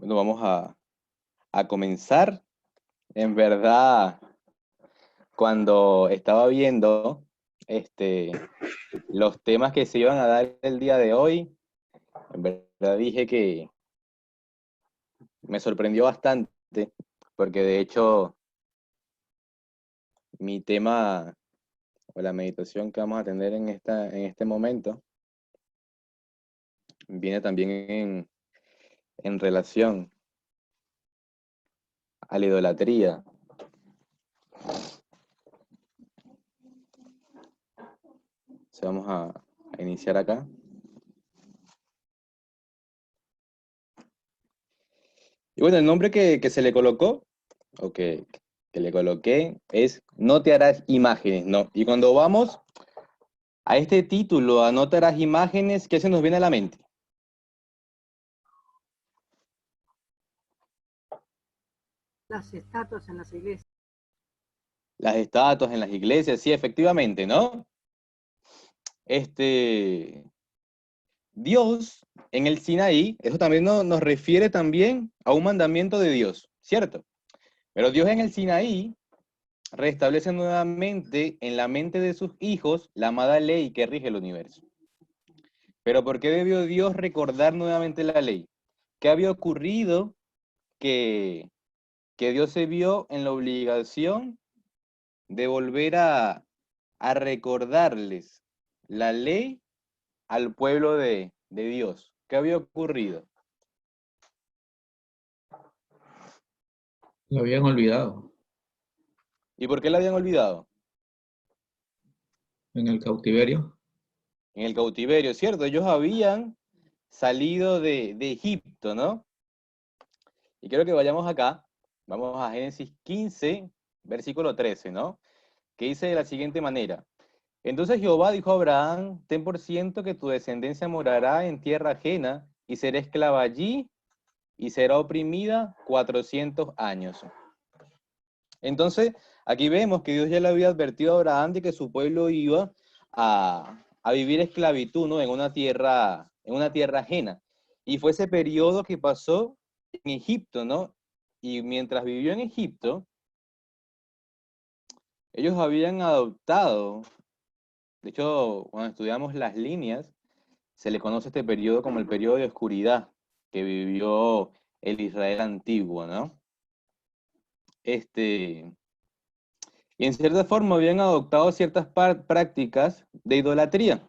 Bueno, vamos a comenzar. En verdad, cuando estaba viendo los temas que se iban a dar el día de hoy, en verdad dije que me sorprendió bastante, porque de hecho mi tema o la meditación que vamos a tener en este momento viene también en relación a la idolatría. Entonces vamos a iniciar acá. Y bueno, el nombre que se le colocó, o que le coloqué, es No te harás imágenes, ¿no? Y cuando vamos a este título, a No te harás imágenes, ¿qué se nos viene a la mente? Las estatuas en las iglesias. Las estatuas en las iglesias, sí, efectivamente, ¿no? Dios en el Sinaí, eso también nos refiere también a un mandamiento de Dios, ¿cierto? Pero Dios en el Sinaí restablece nuevamente en la mente de sus hijos la amada ley que rige el universo. Pero ¿por qué debió Dios recordar nuevamente la ley? ¿Qué había ocurrido que, que Dios se vio en la obligación de volver a recordarles la ley al pueblo de Dios? ¿Qué había ocurrido? Lo habían olvidado ¿Y por qué la habían olvidado? en el cautiverio. En el cautiverio, ¿cierto? Ellos habían salido de Egipto, ¿no? Y quiero que vayamos acá, vamos a Génesis 15, versículo 13, ¿no? Que dice de la siguiente manera: Entonces Jehová dijo a Abraham: Ten por ciento que tu descendencia morará en tierra ajena y será esclava allí y será oprimida 400 años. Entonces, aquí vemos que Dios ya le había advertido a Abraham de que su pueblo iba a vivir esclavitud, ¿no? En una tierra ajena. Y fue ese periodo que pasó en Egipto, ¿no? Y mientras vivió en Egipto, ellos habían adoptado, de hecho, cuando estudiamos las líneas, se le conoce este periodo como el periodo de oscuridad que vivió el Israel antiguo, ¿no? Y en cierta forma habían adoptado ciertas prácticas de idolatría.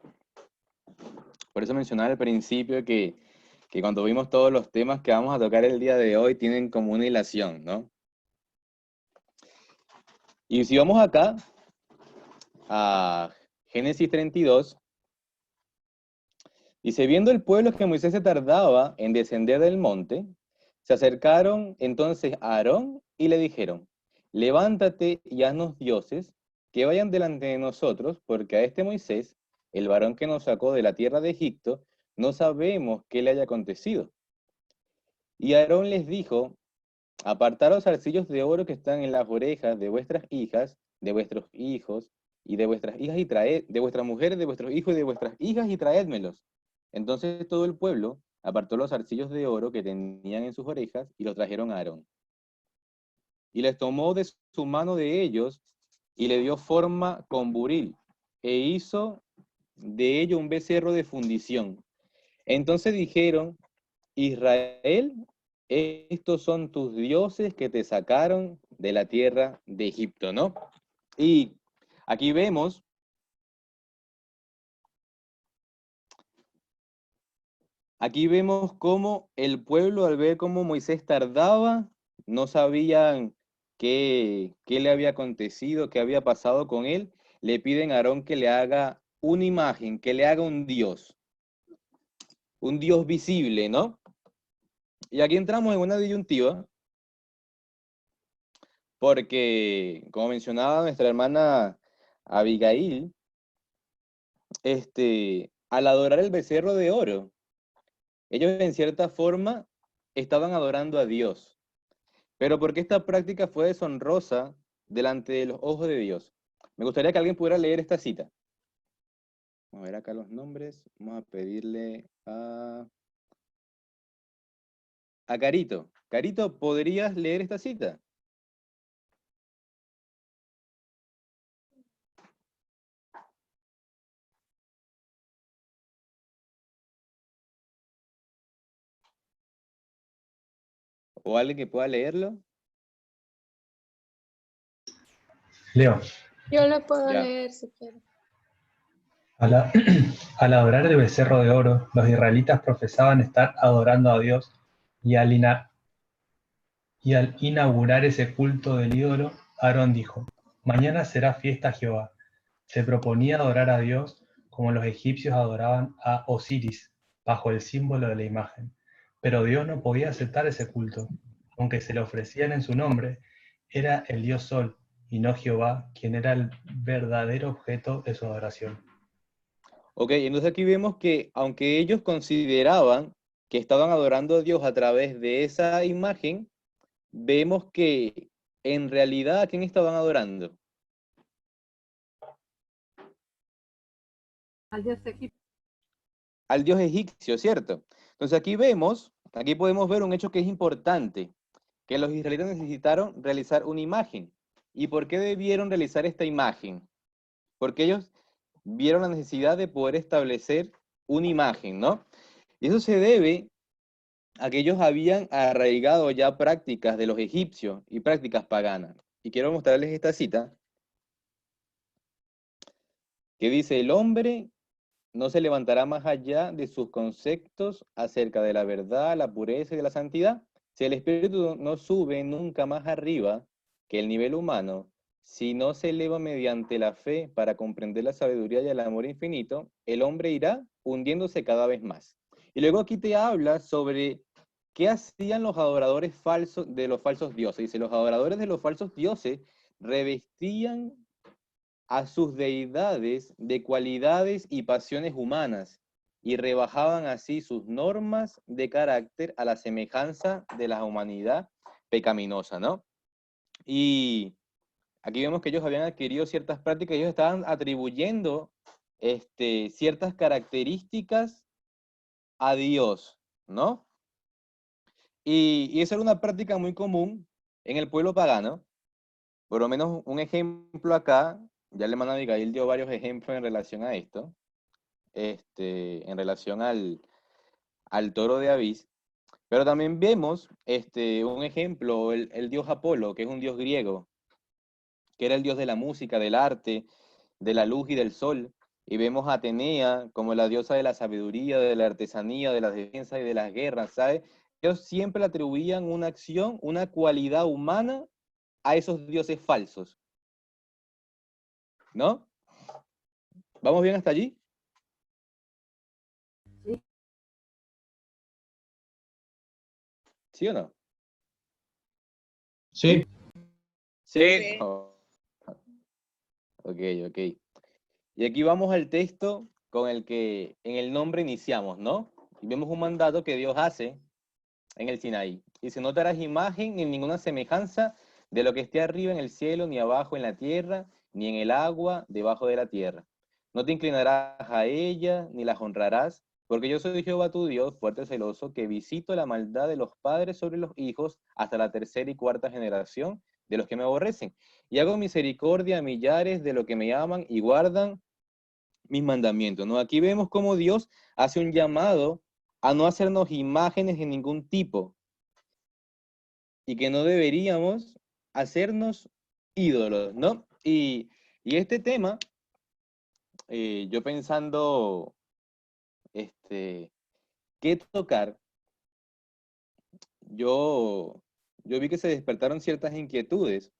Por eso mencionaba al principio que cuando vimos todos los temas que vamos a tocar el día de hoy tienen como una hilación, ¿no? Y si vamos acá a Génesis 32, dice: Viendo el pueblo que Moisés se tardaba en descender del monte, se acercaron entonces a Aarón y le dijeron: Levántate y haznos dioses que vayan delante de nosotros, porque a este Moisés, el varón que nos sacó de la tierra de Egipto, no sabemos qué le haya acontecido. Y Aarón les dijo: Apartad los zarcillos de oro que están en las orejas de vuestras hijas, de vuestros hijos, y de vuestras hijas, y traed, de vuestras mujeres, de vuestros hijos y de vuestras hijas, y traédmelos. Entonces todo el pueblo apartó los zarcillos de oro que tenían en sus orejas y los trajeron a Aarón. Y les tomó de su mano de ellos y le dio forma con buril, e hizo de ello un becerro de fundición. Entonces dijeron: Israel, estos son tus dioses que te sacaron de la tierra de Egipto, ¿no? Y aquí vemos cómo el pueblo, al ver cómo Moisés tardaba, no sabían qué le había acontecido, qué había pasado con él. Le piden a Aarón que le haga una imagen, que le haga un Dios visible, ¿no? Y aquí entramos en una disyuntiva, porque, como mencionaba nuestra hermana Abigail, al adorar el becerro de oro, ellos en cierta forma estaban adorando a Dios. Pero ¿por qué esta práctica fue deshonrosa delante de los ojos de Dios? Me gustaría que alguien pudiera leer esta cita. Vamos a ver acá los nombres. Vamos a pedirle a a Carito. Carito, ¿podrías leer esta cita? ¿O alguien que pueda leerlo? Leo, Yo lo puedo Ya. leer si quiero. al, al adorar el becerro de oro, los israelitas profesaban estar adorando a Dios y y al inaugurar ese culto del ídolo, Aarón dijo, mañana será fiesta a Jehová. Se proponía adorar a Dios como los egipcios adoraban a Osiris, bajo el símbolo de la imagen. Pero Dios no podía aceptar ese culto. Aunque se le ofrecían en su nombre, era el Dios Sol, y no Jehová, quien era el verdadero objeto de su adoración. Ok, entonces aquí vemos que aunque ellos consideraban que estaban adorando a Dios a través de esa imagen, vemos que en realidad ¿a quién estaban adorando? Al dios egipcio. Al dios egipcio, ¿cierto? Entonces aquí podemos ver un hecho que es importante, que los israelitas necesitaron realizar una imagen. ¿Y por qué debieron realizar esta imagen? Porque ellos vieron la necesidad de poder establecer una imagen, ¿no? Y eso se debe a que ellos habían arraigado ya prácticas de los egipcios y prácticas paganas. Y quiero mostrarles esta cita que dice, el hombre no se levantará más allá de sus conceptos acerca de la verdad, la pureza y de la santidad. Si el espíritu no sube nunca más arriba que el nivel humano, si no se eleva mediante la fe para comprender la sabiduría y el amor infinito, el hombre irá hundiéndose cada vez más. Y luego aquí te habla sobre qué hacían los adoradores falsos de los falsos dioses. Dice, los adoradores de los falsos dioses revestían a sus deidades de cualidades y pasiones humanas y rebajaban así sus normas de carácter a la semejanza de la humanidad pecaminosa, ¿no? Y aquí vemos que ellos habían adquirido ciertas prácticas, ellos estaban atribuyendo ciertas características a Dios, ¿no? Y esa era una práctica muy común en el pueblo pagano. Por lo menos un ejemplo acá, ya el hermano Abigail dio varios ejemplos en relación a esto, en relación al toro de Abís, pero también vemos un ejemplo, el dios Apolo, que es un dios griego, que era el dios de la música, del arte, de la luz y del sol, y vemos a Atenea como la diosa de la sabiduría, de la artesanía, de la defensa y de las guerras, ¿sabes? Ellos siempre le atribuían una acción, una cualidad humana a esos dioses falsos, ¿no? ¿Vamos bien hasta allí? Sí. ¿Sí o no? Sí. Sí. Oh, ok, ok. Y aquí vamos al texto con el que en el nombre iniciamos, ¿no? Y vemos un mandato que Dios hace en el Sinaí. Dice, no te harás imagen ni ninguna semejanza de lo que esté arriba en el cielo, ni abajo en la tierra, ni en el agua debajo de la tierra. No te inclinarás a ella, ni las honrarás, porque yo soy Jehová tu Dios, fuerte y celoso, que visito la maldad de los padres sobre los hijos hasta la tercera y cuarta generación de los que me aborrecen. Y hago misericordia a millares de los que me aman y guardan mis mandamientos, ¿no? Aquí vemos cómo Dios hace un llamado a no hacernos imágenes de ningún tipo y que no deberíamos hacernos ídolos, ¿no? Y este tema, yo pensando, qué tocar, yo, yo vi que se despertaron ciertas inquietudes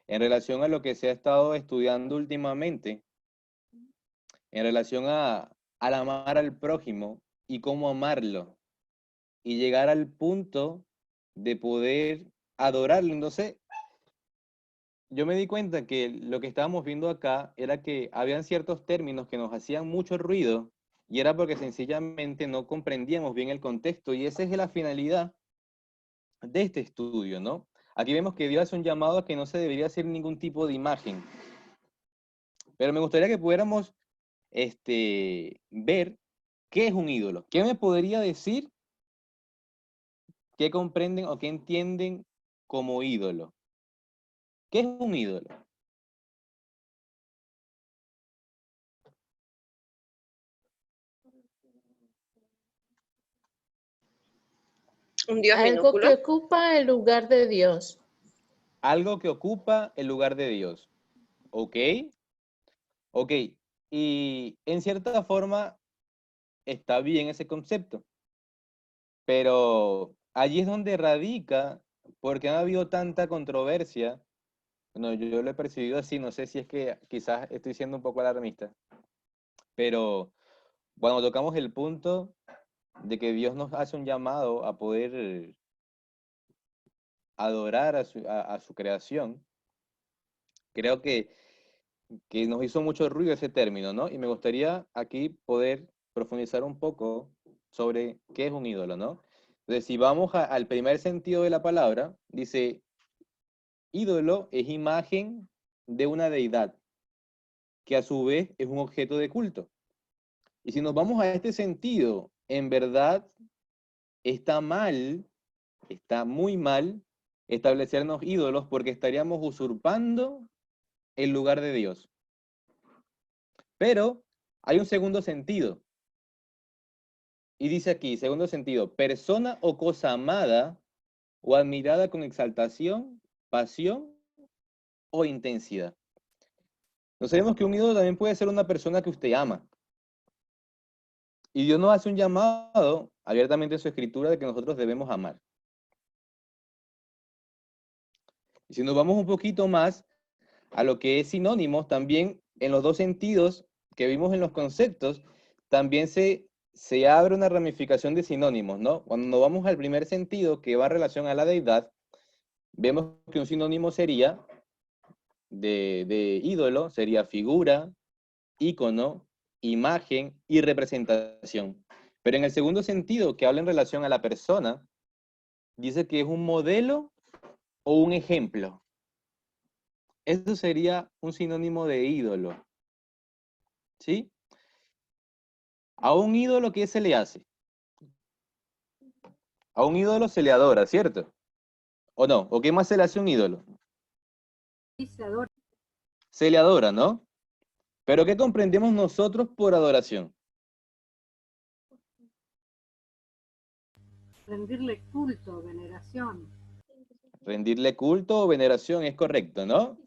en relación a lo que se ha estado estudiando últimamente, en relación al amar al prójimo y cómo amarlo, y llegar al punto de poder adorarlo. Entonces, yo me di cuenta que lo que estábamos viendo acá era que habían ciertos términos que nos hacían mucho ruido y era porque sencillamente no comprendíamos bien el contexto y esa es la finalidad de este estudio, ¿no? Aquí vemos que Dios hace un llamado a que no se debería hacer ningún tipo de imagen, pero me gustaría que pudiéramos ver qué es un ídolo. ¿Qué me podría decir ¿qué comprenden o qué entienden como ídolo? ¿Qué es un ídolo? Un dios Algo minúsculo. que ocupa el lugar de Dios. Algo que ocupa el lugar de Dios. ¿Ok? Ok. Y en cierta forma está bien ese concepto. Pero allí es donde radica, porque ha habido tanta controversia. Bueno, yo lo he percibido así, no sé si es que quizás estoy siendo un poco alarmista, pero cuando tocamos el punto de que Dios nos hace un llamado a poder adorar a su creación, creo que nos hizo mucho ruido ese término, ¿no? Y me gustaría aquí poder profundizar un poco sobre qué es un ídolo, ¿no? Entonces, si vamos al primer sentido de la palabra, dice, ídolo es imagen de una deidad, que a su vez es un objeto de culto. Y si nos vamos a este sentido, en verdad está mal, está muy mal establecernos ídolos porque estaríamos usurpando el lugar de Dios. Pero hay un segundo sentido. Y dice aquí, segundo sentido, persona o cosa amada o admirada con exaltación, pasión o intensidad. Nos sabemos que un ídolo también puede ser una persona que usted ama. Y Dios nos hace un llamado abiertamente en su escritura de que nosotros debemos amar. Y si nos vamos un poquito más a lo que es sinónimos, también en los dos sentidos que vimos en los conceptos, también se abre una ramificación de sinónimos, ¿no? Cuando nos vamos al primer sentido, que va en relación a la deidad, vemos que un sinónimo sería de ídolo, sería figura, ícono, imagen y representación. Pero en el segundo sentido, que habla en relación a la persona, dice que es un modelo o un ejemplo. Eso sería un sinónimo de ídolo. ¿Sí? A un ídolo, ¿qué se le hace? A un ídolo se le adora, ¿cierto? ¿O no? ¿O qué más se le hace a un ídolo? Sí, se adora. Se le adora, ¿no? Pero ¿qué comprendemos nosotros por adoración? Rendirle culto, veneración. Rendirle culto o veneración, es correcto, ¿no?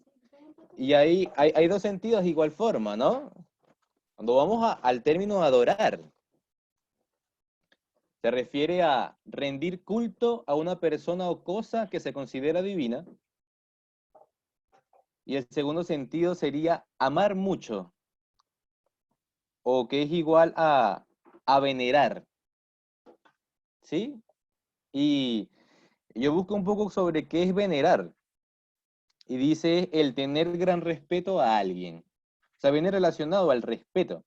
Y ahí hay dos sentidos de igual forma, ¿no? Cuando vamos al término adorar, se refiere a rendir culto a una persona o cosa que se considera divina. Y el segundo sentido sería amar mucho, o que es igual a venerar, ¿sí? Y yo busco un poco sobre qué es venerar, y dice el tener gran respeto a alguien. O sea, viene relacionado al respeto.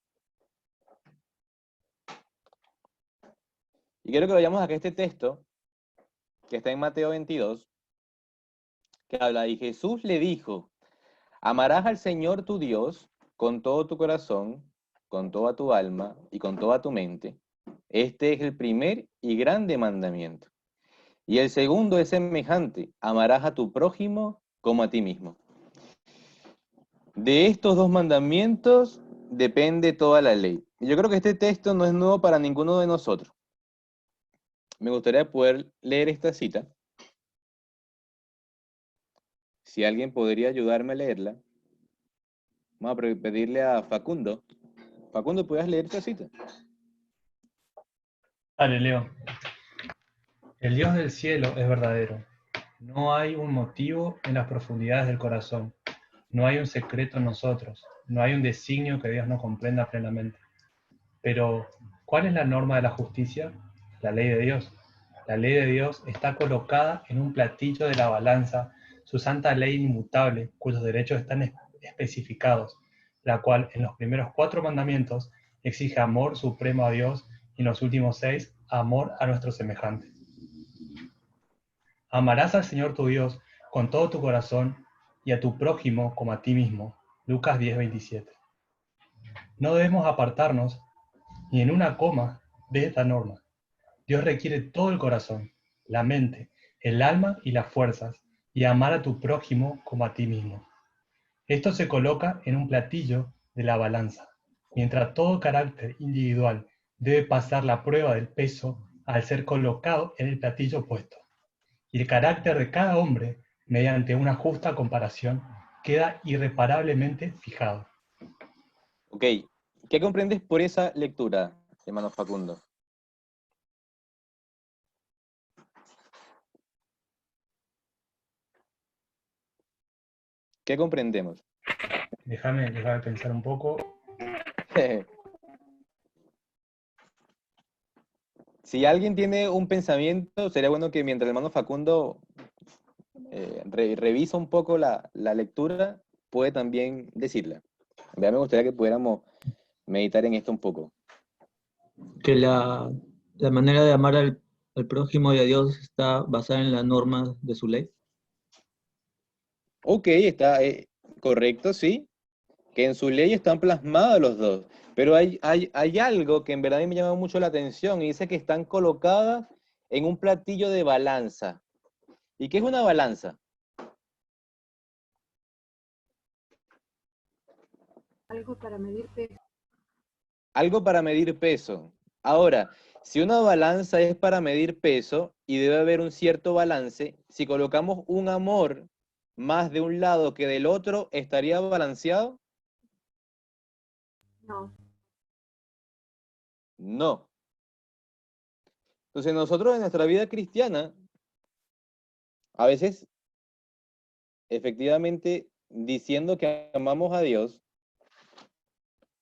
Y quiero que vayamos a este texto, que está en Mateo 22, que habla, y Jesús le dijo, amarás al Señor tu Dios con todo tu corazón, con toda tu alma y con toda tu mente. Este es el primer y grande mandamiento. Y el segundo es semejante, amarás a tu prójimo como a ti mismo. De estos dos mandamientos depende toda la ley. Y yo creo que este texto no es nuevo para ninguno de nosotros. Me gustaría poder leer esta cita. Si alguien podría ayudarme a leerla. Vamos a pedirle a Facundo. Facundo, ¿puedes leer esta cita? Dale, Leo. El Dios del cielo es verdadero. No hay un motivo en las profundidades del corazón. No hay un secreto en nosotros. No hay un designio que Dios no comprenda plenamente. Pero, ¿cuál es la norma de la justicia? La ley de Dios. La ley de Dios está colocada en un platillo de la balanza, su santa ley inmutable, cuyos derechos están especificados, la cual en los primeros 4 mandamientos exige amor supremo a Dios y en los últimos 6, amor a nuestros semejantes. Amarás al Señor tu Dios con todo tu corazón y a tu prójimo como a ti mismo. Lucas 10:27. No debemos apartarnos ni en una coma de esta norma. Dios requiere todo el corazón. la mente, el alma y las fuerzas, y amar a tu prójimo como a ti mismo. Esto se coloca en un platillo de la balanza, mientras todo carácter individual debe pasar la prueba del peso al ser colocado en el platillo opuesto. Y el carácter de cada hombre, mediante una justa comparación, queda irreparablemente fijado. Ok, ¿qué comprendes por esa lectura, hermano Facundo? ¿Qué comprendemos? Déjame pensar un poco. Si alguien tiene un pensamiento, sería bueno que mientras el hermano Facundo revisa un poco la lectura, puede también decirla. Ya me gustaría que pudiéramos meditar en esto un poco. Que la manera de amar al prójimo y a Dios está basada en las normas de su ley. Ok, está correcto, sí, que en su ley están plasmados los dos, pero hay algo que en verdad a mí me llama mucho la atención y dice que están colocadas en un platillo de balanza. ¿Y qué es una balanza? Algo para medir peso. Algo para medir peso. Ahora, si una balanza es para medir peso y debe haber un cierto balance, si colocamos un amor más de un lado que del otro, ¿estaría balanceado? No, No. Entonces nosotros en nuestra vida cristiana, a veces, efectivamente, diciendo que amamos a Dios,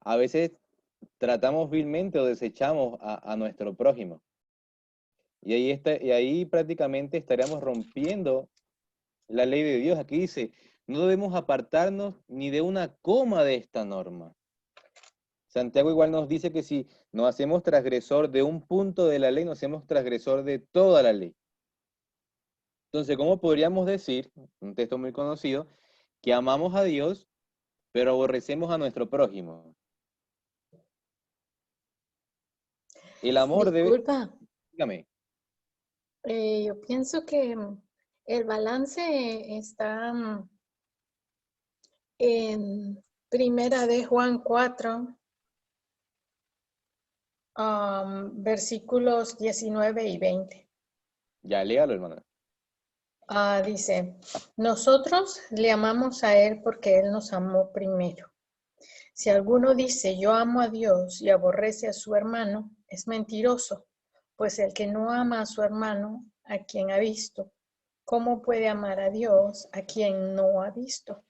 a veces tratamos vilmente o desechamos a nuestro prójimo. Y ahí prácticamente estaríamos rompiendo la ley de Dios. Aquí dice, no debemos apartarnos ni de una coma de esta norma. Santiago igual nos dice que si nos hacemos transgresor de un punto de la ley, nos hacemos transgresor de toda la ley. Entonces, ¿cómo podríamos decir, un texto muy conocido, que amamos a Dios, pero aborrecemos a nuestro prójimo? El amor debe... Disculpa, Dígame. yo pienso que el balance está en Primera de Juan 4, versículos 19 y 20. Ya, léalo, hermano. Dice, nosotros le amamos a Él porque Él nos amó primero. Si alguno dice, yo amo a Dios y aborrece a su hermano, es mentiroso, pues el que no ama a su hermano, a quien ha visto, ¿cómo puede amar a Dios a quien no ha visto?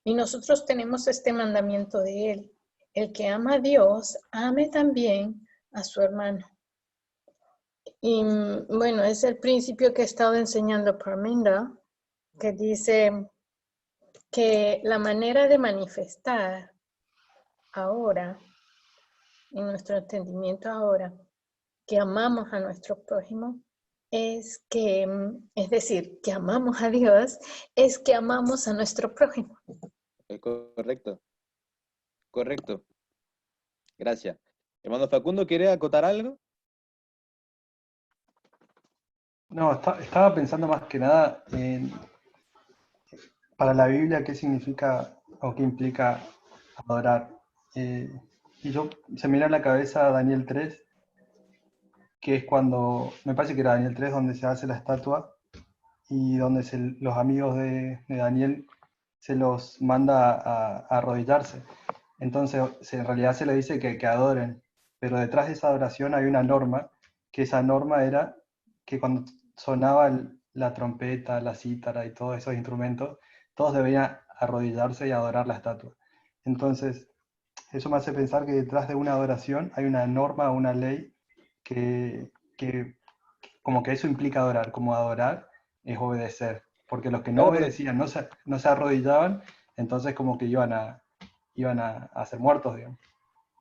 Y nosotros tenemos este mandamiento de Él, el que ama a Dios, ame también a su hermano. Y bueno, es el principio que he estado enseñando Parminda, que dice que la manera de manifestar ahora, en nuestro entendimiento ahora, que amamos a nuestro prójimo, es decir, que amamos a Dios, es que amamos a nuestro prójimo. Es correcto. Correcto. Gracias. Hermano Facundo, ¿quiere acotar algo? No, estaba pensando más que nada en, para la Biblia, qué significa o qué implica adorar. Y se me viene a la cabeza Daniel 3, que es cuando, me parece que era Daniel 3, donde se hace la estatua y donde los amigos de Daniel se los manda a arrodillarse. Entonces, en realidad se le dice que adoren, pero detrás de esa adoración hay una norma, que esa norma era que cuando sonaba la trompeta, la cítara y todos esos instrumentos, todos debían arrodillarse y adorar la estatua. Entonces, eso me hace pensar que detrás de una adoración hay una norma, una ley que como que eso implica adorar, como adorar es obedecer, porque los que no Claro, pero obedecían, no se arrodillaban, entonces como que iban a ser muertos, digamos.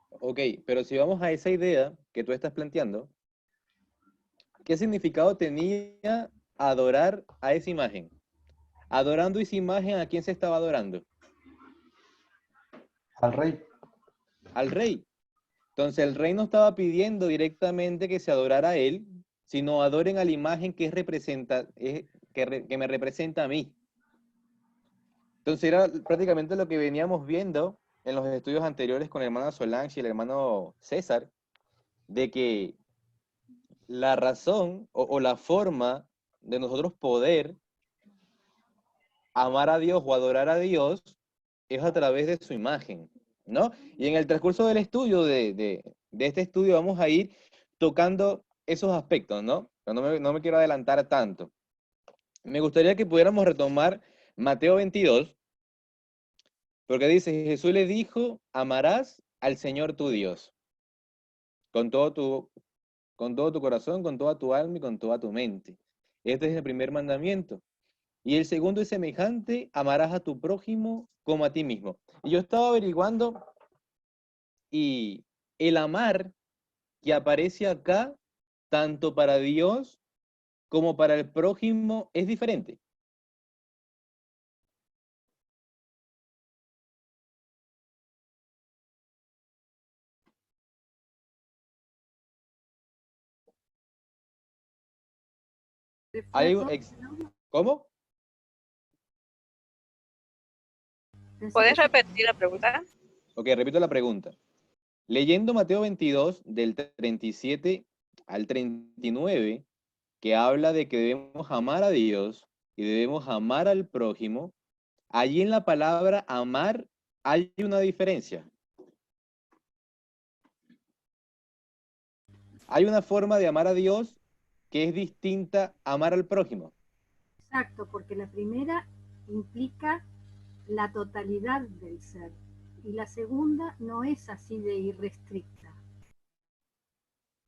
ok, pero si vamos a esa idea que tú estás planteando, ¿qué significado tenía adorar a esa imagen? Adorando esa imagen, ¿a quién se estaba adorando? Al rey. Al rey. Entonces el rey no estaba pidiendo directamente que se adorara a él, sino adoren a la imagen que me representa a mí. Entonces era prácticamente lo que veníamos viendo en los estudios anteriores con la hermana Solange y el hermano César, de que la razón o la forma de nosotros poder amar a Dios o adorar a Dios es a través de su imagen, ¿no? Y en el transcurso del estudio, de este estudio, vamos a ir tocando esos aspectos, ¿no? Pero no me quiero adelantar tanto. Me gustaría que pudiéramos retomar Mateo 22, porque dice, Jesús le dijo, amarás al Señor tu Dios, con todo tu corazón, con toda tu alma y con toda tu mente. Este es el primer mandamiento. Y el segundo es semejante, amarás a tu prójimo como a ti mismo. Y yo estaba averiguando, y el amar que aparece acá, tanto para Dios como para el prójimo, es diferente. ¿Cómo? ¿Puedes repetir la pregunta? Ok, repito la pregunta. Leyendo Mateo 22, del 37 al 39, que habla de que debemos amar a Dios y debemos amar al prójimo, allí en la palabra amar hay una diferencia. Hay una forma de amar a Dios que es distinta a amar al prójimo. Exacto, porque la primera implica la totalidad del ser y la segunda no es así de irrestricta.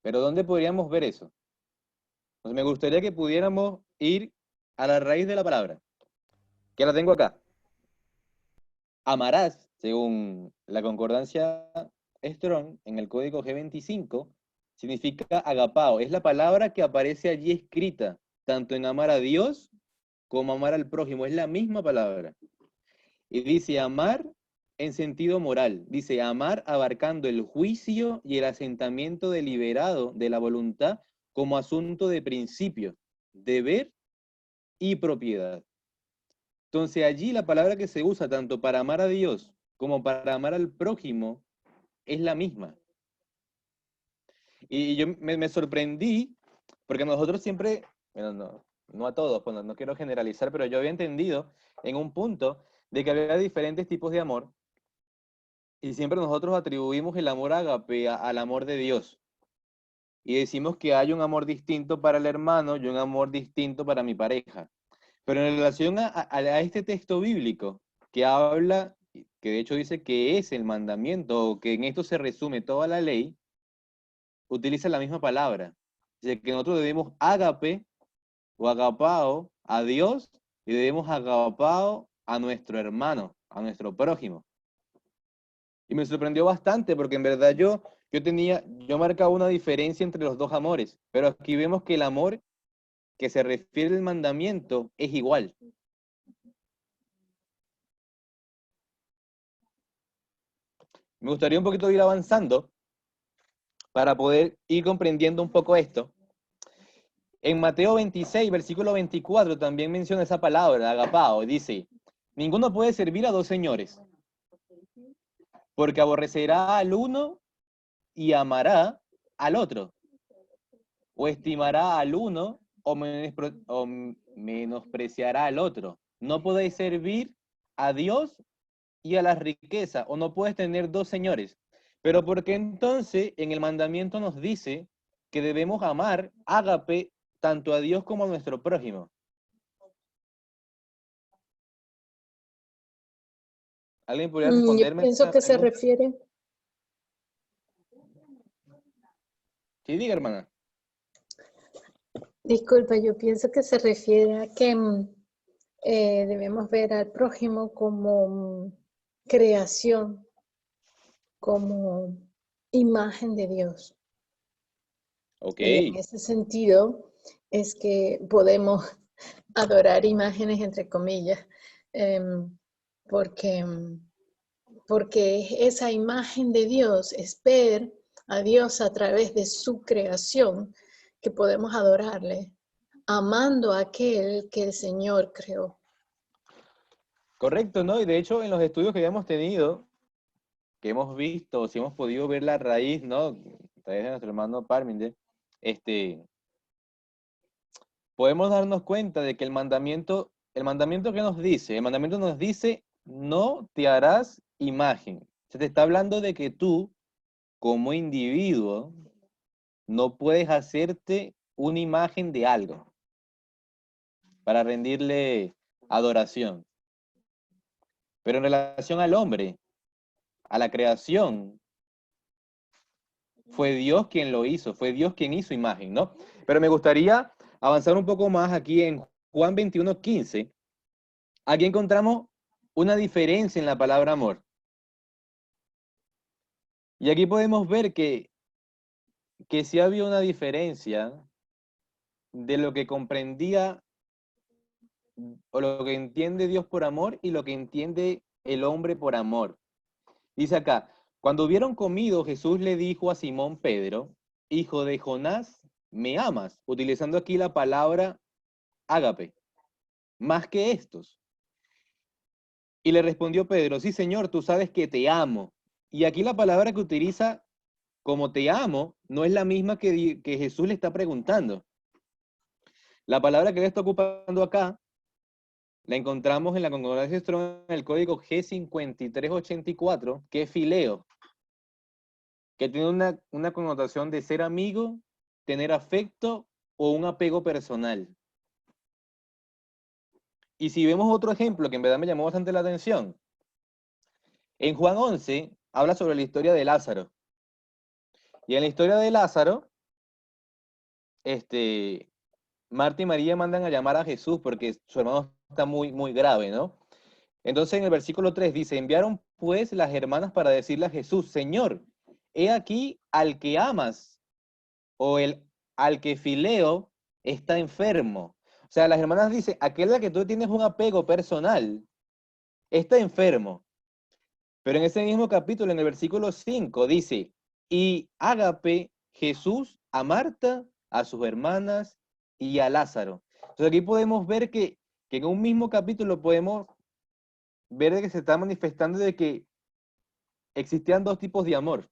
Pero ¿dónde podríamos ver eso? Pues me gustaría que pudiéramos ir a la raíz de la palabra, que la tengo acá. Amarás, según la concordancia Strong, en el código G25, significa agapao. Es la palabra que aparece allí escrita, tanto en amar a Dios como amar al prójimo. Es la misma palabra. Y dice amar en sentido moral. Dice amar abarcando el juicio y el asentamiento deliberado de la voluntad como asunto de principio, deber y propiedad. Entonces allí la palabra que se usa tanto para amar a Dios como para amar al prójimo es la misma. Y yo me sorprendí porque nosotros siempre, bueno, no a todos, bueno, no quiero generalizar, pero yo había entendido en un punto de que había diferentes tipos de amor y siempre nosotros atribuimos el amor ágape al amor de Dios. Y decimos que hay un amor distinto para el hermano y un amor distinto para mi pareja. Pero en relación a este texto bíblico que habla, que de hecho dice que es el mandamiento, o que en esto se resume toda la ley, utiliza la misma palabra. Dice que nosotros debemos ágape o agapao a Dios y debemos agapao a nuestro hermano, a nuestro prójimo. Y me sorprendió bastante porque en verdad yo marcaba una diferencia entre los dos amores, pero aquí vemos que el amor que se refiere al mandamiento es igual. Me gustaría un poquito ir avanzando para poder ir comprendiendo un poco esto. En Mateo 26, versículo 24, también menciona esa palabra, agapao, dice, ninguno puede servir a dos señores, porque aborrecerá al uno y amará al otro, o estimará al uno o menospreciará al otro. No podéis servir a Dios y a la riqueza, o no puedes tener dos señores. Pero porque entonces en el mandamiento nos dice que debemos amar, ágape, tanto a Dios como a nuestro prójimo. ¿Alguien podría responderme? Yo pienso que se refiere. Sí, diga, hermana. Disculpa, yo pienso que se refiere a que debemos ver al prójimo como creación, como imagen de Dios. Ok. Y en ese sentido es que podemos adorar imágenes entre comillas, porque esa imagen de Dios es ver a Dios a través de su creación, que podemos adorarle, amando a aquel que el Señor creó. Correcto, ¿no? Y de hecho, en los estudios que ya hemos tenido, que hemos visto, si hemos podido ver la raíz, ¿no? A través de nuestro hermano Parminder, podemos darnos cuenta de que el mandamiento que nos dice, el mandamiento nos dice, no te harás imagen. Se te está hablando de que tú, como individuo, no puedes hacerte una imagen de algo para rendirle adoración. Pero en relación al hombre, a la creación, fue Dios quien lo hizo, fue Dios quien hizo imagen, ¿no? Pero me gustaría avanzar un poco más aquí en Juan 21:15. Aquí encontramos una diferencia en la palabra amor. Y aquí podemos ver que sí había una diferencia de lo que comprendía o lo que entiende Dios por amor y lo que entiende el hombre por amor. Dice acá, cuando hubieron comido, Jesús le dijo a Simón Pedro, hijo de Jonás, ¿me amas? Utilizando aquí la palabra ágape, más que estos. Y le respondió Pedro, sí, Señor, tú sabes que te amo. Y aquí la palabra que utiliza como te amo no es la misma que Jesús le está preguntando. La palabra que él está ocupando acá la encontramos en la concordancia Strong, en el código G5384, que es fileo, que tiene una connotación de ser amigo, tener afecto o un apego personal. Y si vemos otro ejemplo que en verdad me llamó bastante la atención, en Juan 11 habla sobre la historia de Lázaro. Y en la historia de Lázaro, Marta y María mandan a llamar a Jesús porque su hermano está muy, muy grave, ¿no? Entonces en el versículo 3 dice, enviaron pues las hermanas para decirle a Jesús, Señor, he aquí al que amas, o al que fileo está enfermo. O sea, las hermanas dicen, aquel a que tú tienes un apego personal, está enfermo. Pero en ese mismo capítulo, en el versículo 5, dice, y ágape Jesús a Marta, a sus hermanas y a Lázaro. Entonces aquí podemos ver que en un mismo capítulo podemos ver de que se está manifestando de que existían dos tipos de amor.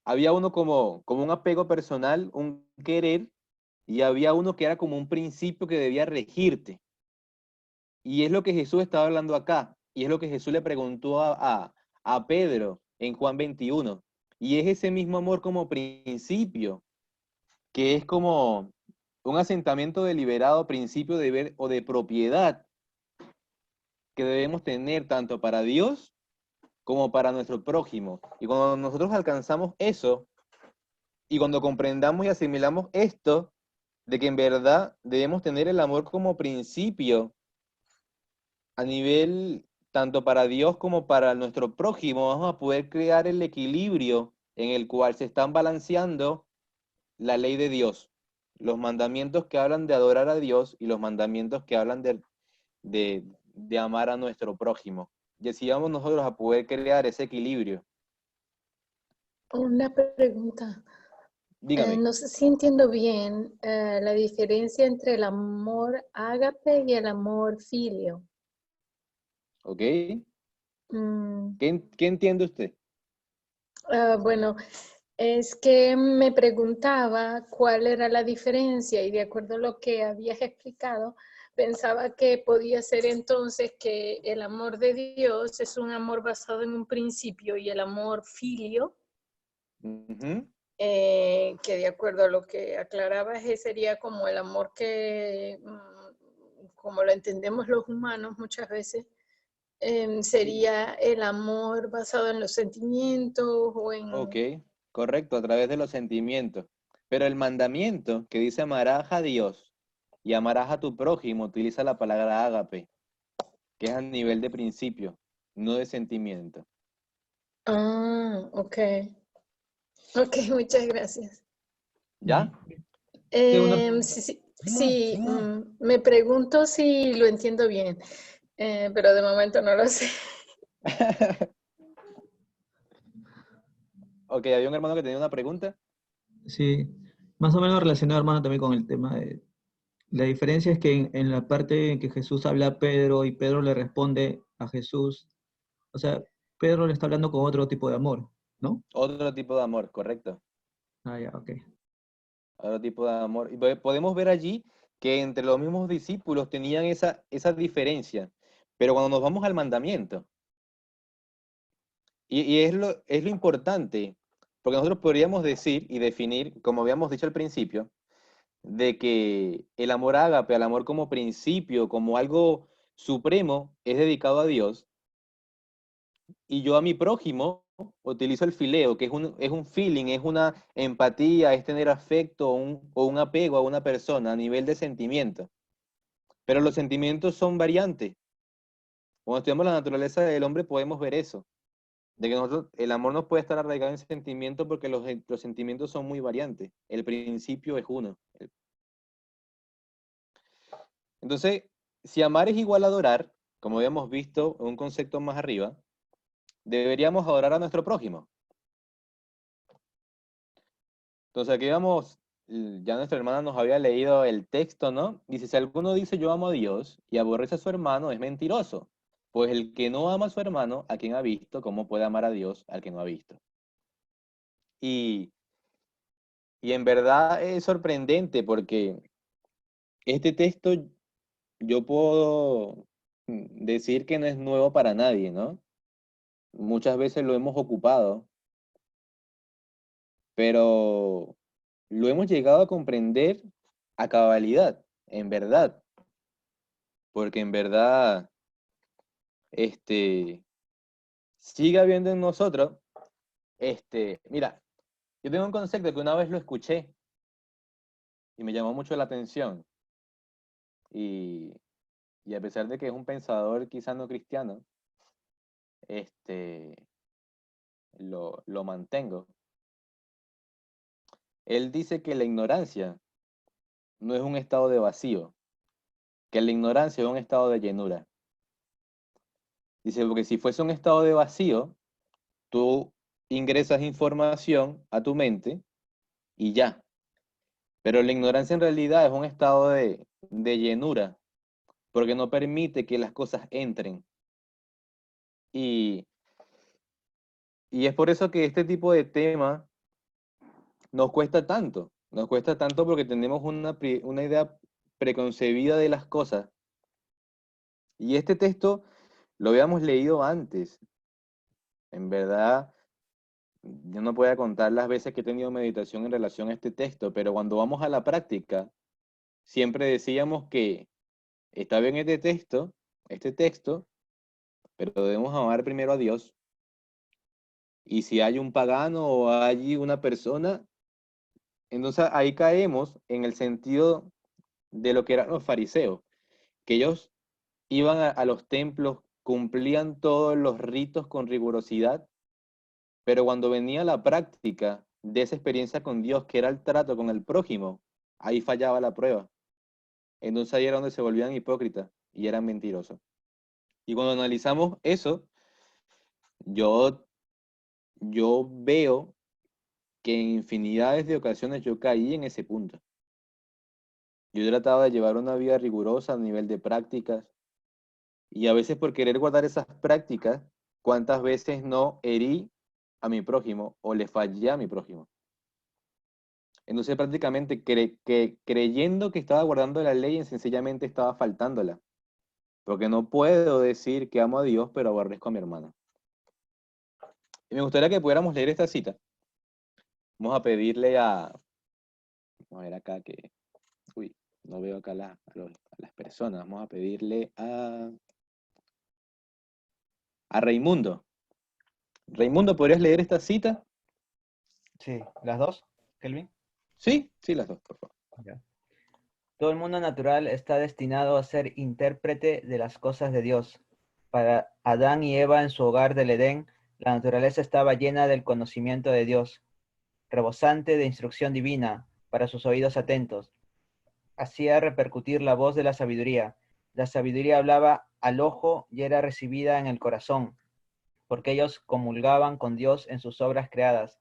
Había uno como un apego personal, un querer, y había uno que era como un principio que debía regirte. Y es lo que Jesús estaba hablando acá. Y es lo que Jesús le preguntó a Pedro en Juan 21. Y es ese mismo amor como principio, que es como un asentamiento deliberado, principio de deber o de propiedad que debemos tener tanto para Dios como para nuestro prójimo. Y cuando nosotros alcanzamos eso, y cuando comprendamos y asimilamos esto, de que en verdad debemos tener el amor como principio a nivel tanto para Dios como para nuestro prójimo, vamos a poder crear el equilibrio en el cual se están balanceando la ley de Dios, los mandamientos que hablan de adorar a Dios y los mandamientos que hablan de amar a nuestro prójimo. Y así vamos nosotros a poder crear ese equilibrio. Una pregunta. Dígame. No sé si entiendo bien la diferencia entre el amor ágape y el amor filio. ¿Ok? Mm, ¿Qué entiende usted? bueno, es que me preguntaba cuál era la diferencia y de acuerdo a lo que habías explicado, pensaba que podía ser entonces que el amor de Dios es un amor basado en un principio y el amor filio, Ujú. que de acuerdo a lo que aclarabas, sería como el amor que, como lo entendemos los humanos muchas veces, sería el amor basado en los sentimientos o en... Ok, correcto, a través de los sentimientos. Pero el mandamiento que dice amarás a Dios y amarás a tu prójimo utiliza la palabra ágape, que es a nivel de principio, no de sentimiento. Ah, ok. Ok, muchas gracias. ¿Ya? Sí, me pregunto si lo entiendo bien, pero de momento no lo sé. Ok, había un hermano que tenía una pregunta. Sí, más o menos relacionado, hermano, también con el tema de... La diferencia es que en la parte en que Jesús habla a Pedro y Pedro le responde a Jesús, o sea, Pedro le está hablando con otro tipo de amor, ¿no? Otro tipo de amor, correcto. Ah, ya, ok. Otro tipo de amor. Y podemos ver allí que entre los mismos discípulos tenían esa diferencia. Pero cuando nos vamos al mandamiento, y es lo importante, porque nosotros podríamos decir y definir, como habíamos dicho al principio, de que el amor ágape, el amor como principio, como algo supremo, es dedicado a Dios, y yo a mi prójimo utilizo el fileo, que es un feeling, es una empatía, es tener afecto o un apego a una persona a nivel de sentimiento. Pero los sentimientos son variantes. Cuando estudiamos la naturaleza del hombre podemos ver eso, de que nosotros, el amor no puede estar arraigado en sentimientos porque los sentimientos son muy variantes. El principio es uno. Entonces, si amar es igual a adorar, como habíamos visto en un concepto más arriba, deberíamos adorar a nuestro prójimo. Entonces aquí vamos, ya nuestra hermana nos había leído el texto, ¿no? Dice, si alguno dice yo amo a Dios y aborrece a su hermano, es mentiroso. Pues el que no ama a su hermano, a quien ha visto, ¿cómo puede amar a Dios al que no ha visto? Y, y en verdad es sorprendente porque este texto yo puedo decir que no es nuevo para nadie, ¿no? Muchas veces lo hemos ocupado, pero lo hemos llegado a comprender a cabalidad, en verdad, porque en verdad, sigue habiendo en nosotros, mira, yo tengo un concepto que una vez lo escuché y me llamó mucho la atención, y, y a pesar de que es un pensador quizás no cristiano, este, lo mantengo. Él dice que la ignorancia no es un estado de vacío, que la ignorancia es un estado de llenura. Dice, porque si fuese un estado de vacío, tú ingresas información a tu mente y ya. Pero la ignorancia en realidad es un estado de llenura, porque no permite que las cosas entren. Y, y es por eso que este tipo de tema nos cuesta tanto. Nos cuesta tanto porque tenemos una idea preconcebida de las cosas. Y este texto lo habíamos leído antes. En verdad, yo no puedo contar las veces que he tenido meditación en relación a este texto, pero cuando vamos a la práctica, siempre decíamos que está bien este texto, pero debemos amar primero a Dios. Y si hay un pagano o hay una persona, entonces ahí caemos en el sentido de lo que eran los fariseos, que ellos iban a los templos, cumplían todos los ritos con rigurosidad, pero cuando venía la práctica de esa experiencia con Dios, que era el trato con el prójimo, ahí fallaba la prueba. Entonces ahí era donde se volvían hipócritas y eran mentirosos. Y cuando analizamos eso, yo, yo veo que en infinidades de ocasiones yo caí en ese punto. Yo trataba de llevar una vida rigurosa a nivel de prácticas y a veces por querer guardar esas prácticas, ¿cuántas veces no herí a mi prójimo o le fallé a mi prójimo? Entonces prácticamente creyendo que estaba guardando la ley, sencillamente estaba faltándola. Porque no puedo decir que amo a Dios, pero aborrezco a mi hermano. Y me gustaría que pudiéramos leer esta cita. Vamos a pedirle vamos a ver acá que, uy, no veo acá a las personas. Vamos a pedirle a Raimundo. Raimundo, ¿podrías leer esta cita? Sí, ¿las dos, Kelvin? Sí, sí, las dos, por favor. Ya. Todo el mundo natural está destinado a ser intérprete de las cosas de Dios. Para Adán y Eva en su hogar del Edén, la naturaleza estaba llena del conocimiento de Dios, rebosante de instrucción divina para sus oídos atentos. Hacía repercutir la voz de la sabiduría. La sabiduría hablaba al ojo y era recibida en el corazón, porque ellos comulgaban con Dios en sus obras creadas.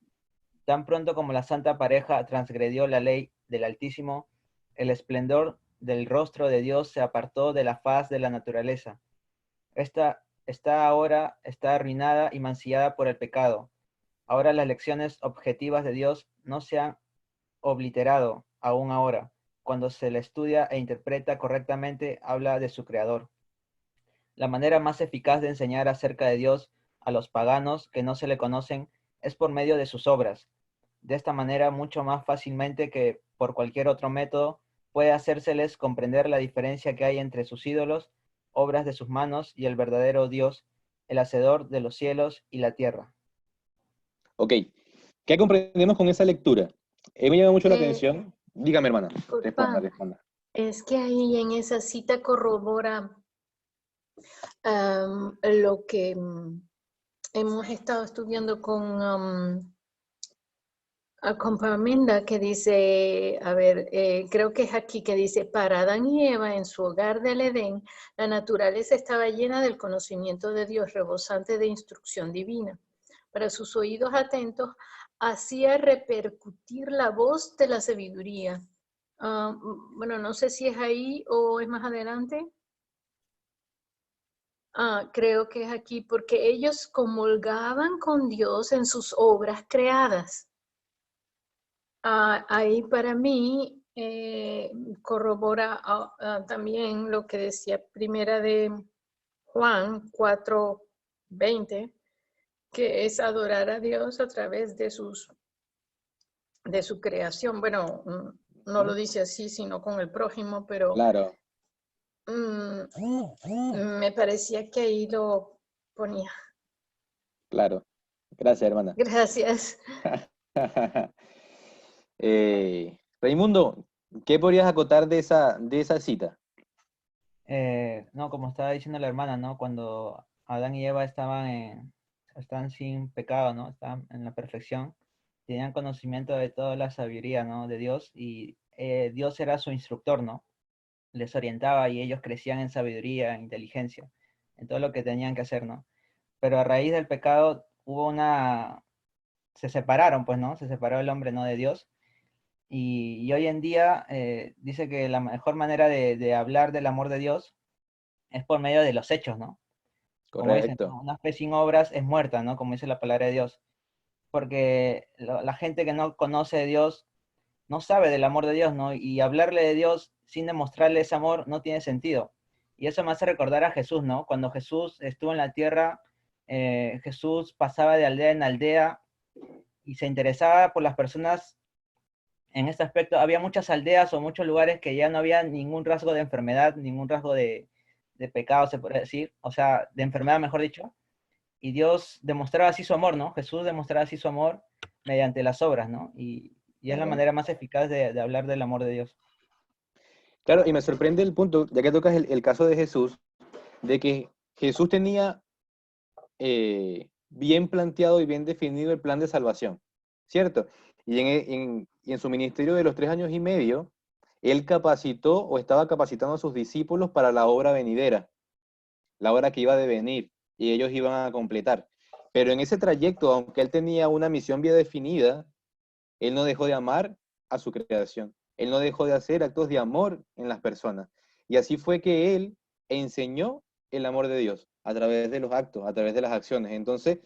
Tan pronto como la santa pareja transgredió la ley del Altísimo, el esplendor del rostro de Dios se apartó de la faz de la naturaleza. Esta ahora está arruinada y mancillada por el pecado. Ahora las lecciones objetivas de Dios no se han obliterado aún ahora. Cuando se le estudia e interpreta correctamente, habla de su creador. La manera más eficaz de enseñar acerca de Dios a los paganos que no se le conocen es por medio de sus obras. De esta manera, mucho más fácilmente que por cualquier otro método, puede hacérseles comprender la diferencia que hay entre sus ídolos, obras de sus manos, y el verdadero Dios, el hacedor de los cielos y la tierra. Ok, ¿qué comprendemos con esa lectura? Me llama mucho la atención. Dígame, hermana. Disculpa, Responda. es que ahí en esa cita corrobora lo que hemos estado estudiando con Parmenda, que dice, a ver, creo que es aquí que dice, para Adán y Eva en su hogar del Edén, la naturaleza estaba llena del conocimiento de Dios, rebosante de instrucción divina. Para sus oídos atentos, hacía repercutir la voz de la sabiduría. Bueno, no sé si es ahí o es más adelante. Creo que es aquí, porque ellos comulgaban con Dios en sus obras creadas. Ahí para mí corrobora también lo que decía primera de Juan 4:20, que es adorar a Dios a través de su creación. Bueno, no lo dice así, sino con el prójimo, pero Claro. me parecía que ahí lo ponía. Claro. Gracias, hermana. Gracias. Raimundo, ¿qué podrías acotar de esa cita? No, como estaba diciendo la hermana, ¿no? Cuando Adán y Eva están sin pecado, ¿no? Estaban en la perfección, tenían conocimiento de toda la sabiduría, ¿no? De Dios, y Dios era su instructor, ¿no? Les orientaba y ellos crecían en sabiduría, en inteligencia, en todo lo que tenían que hacer, ¿no? Pero a raíz del pecado se separaron, pues, ¿no? Se separó el hombre, ¿no? De Dios. Y hoy en día dice que la mejor manera de hablar del amor de Dios es por medio de los hechos, ¿no? Como dicen, Correcto. ¿no? Una fe sin obras es muerta, ¿no? Como dice la palabra de Dios. Porque la gente que no conoce de Dios no sabe del amor de Dios, ¿no? Y hablarle de Dios sin demostrarle ese amor no tiene sentido. Y eso me hace recordar a Jesús, ¿no? Cuando Jesús estuvo en la tierra, Jesús pasaba de aldea en aldea y se interesaba por las personas en este aspecto. Había muchas aldeas o muchos lugares que ya no había ningún rasgo de enfermedad, ningún rasgo de pecado, se puede decir, o sea, de enfermedad, mejor dicho. Y Dios demostraba así su amor, ¿no? Jesús demostraba así su amor mediante las obras, ¿no? Y es la Claro. manera más eficaz de hablar del amor de Dios. Claro, y me sorprende el punto, ya que tocas el caso de Jesús, de que Jesús tenía bien planteado y bien definido el plan de salvación, ¿cierto? Y en su ministerio de los 3 años y medio, él capacitó o estaba capacitando a sus discípulos para la obra venidera, la obra que iba a devenir, y ellos iban a completar. Pero en ese trayecto, aunque él tenía una misión bien definida, él no dejó de amar a su creación. Él no dejó de hacer actos de amor en las personas. Y así fue que él enseñó el amor de Dios a través de los actos, a través de las acciones. Entonces,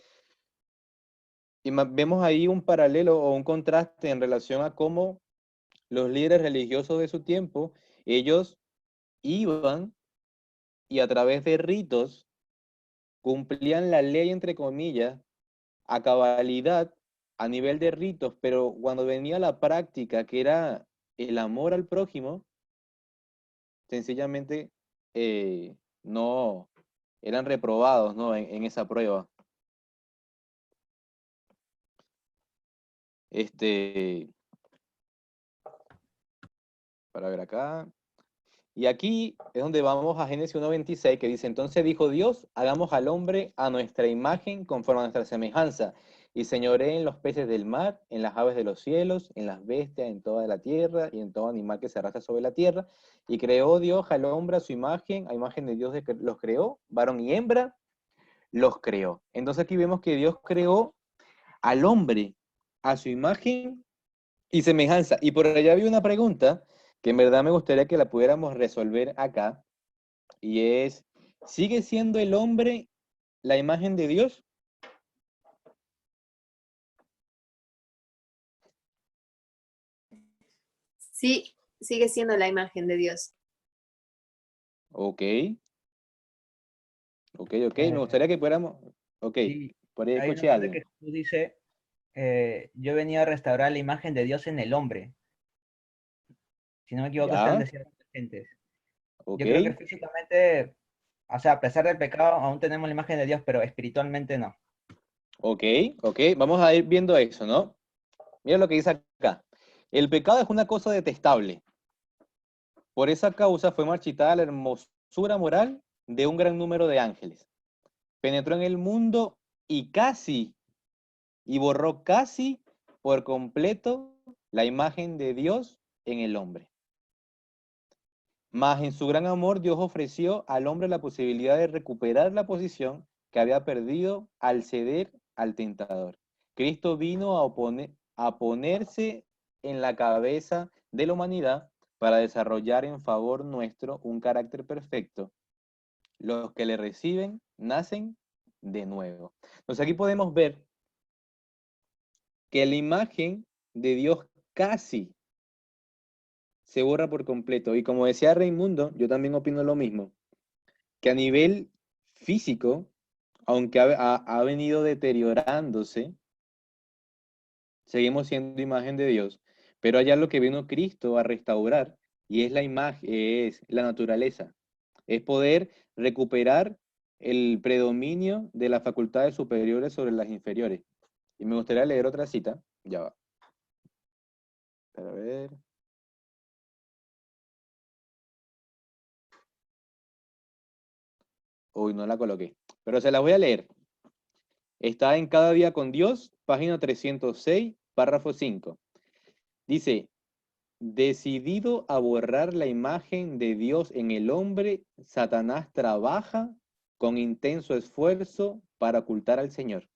vemos ahí un paralelo o un contraste en relación a cómo los líderes religiosos de su tiempo, ellos iban y a través de ritos cumplían la ley, entre comillas, a cabalidad a nivel de ritos, pero cuando venía la práctica, que era el amor al prójimo, sencillamente no eran reprobados, ¿no? en esa prueba. Para ver acá. Y aquí es donde vamos a Génesis 1:26, que dice, entonces dijo Dios, hagamos al hombre a nuestra imagen, conforme a nuestra semejanza, y señoree en los peces del mar, en las aves de los cielos, en las bestias, en toda la tierra, y en todo animal que se arrastra sobre la tierra. Y creó Dios al hombre a su imagen, a imagen de Dios los creó, varón y hembra los creó. Entonces aquí vemos que Dios creó al hombre a su imagen y semejanza. Y por allá había una pregunta que en verdad me gustaría que la pudiéramos resolver acá, y es, ¿sigue siendo el hombre la imagen de Dios? Sí, sigue siendo la imagen de Dios. Ok. Ok, me gustaría que pudiéramos... Ok, Sí, por ahí hay una escuché parte algo. que Jesús dice, yo venía a restaurar la imagen de Dios en el hombre. Si no me equivoco, está en ¿Ya? Desiertos Gentes. Ok, Yo creo que físicamente, o sea, a pesar del pecado, aún tenemos la imagen de Dios, pero espiritualmente no. ok. Vamos a ir viendo eso, ¿no? Mira lo que dice acá. El pecado es una cosa detestable. Por esa causa fue marchitada la hermosura moral de un gran número de ángeles. Penetró en el mundo y borró casi por completo la imagen de Dios en el hombre. Mas en su gran amor, Dios ofreció al hombre la posibilidad de recuperar la posición que había perdido al ceder al tentador. Cristo vino a ponerse en la cabeza de la humanidad para desarrollar en favor nuestro un carácter perfecto. Los que le reciben nacen de nuevo. Entonces aquí podemos ver que la imagen de Dios casi se borra por completo. Y como decía Raimundo, yo también opino lo mismo, que a nivel físico, aunque ha venido deteriorándose, seguimos siendo imagen de Dios, pero allá lo que vino Cristo a restaurar, y es la imagen, es la naturaleza, es poder recuperar el predominio de las facultades superiores sobre las inferiores. Y me gustaría leer otra cita, ya va. Para ver. Uy, no la coloqué, pero se la voy a leer. Está en Cada Día con Dios, página 306, párrafo 5. Dice, decidido a borrar la imagen de Dios en el hombre, Satanás trabaja con intenso esfuerzo para ocultar al Señor.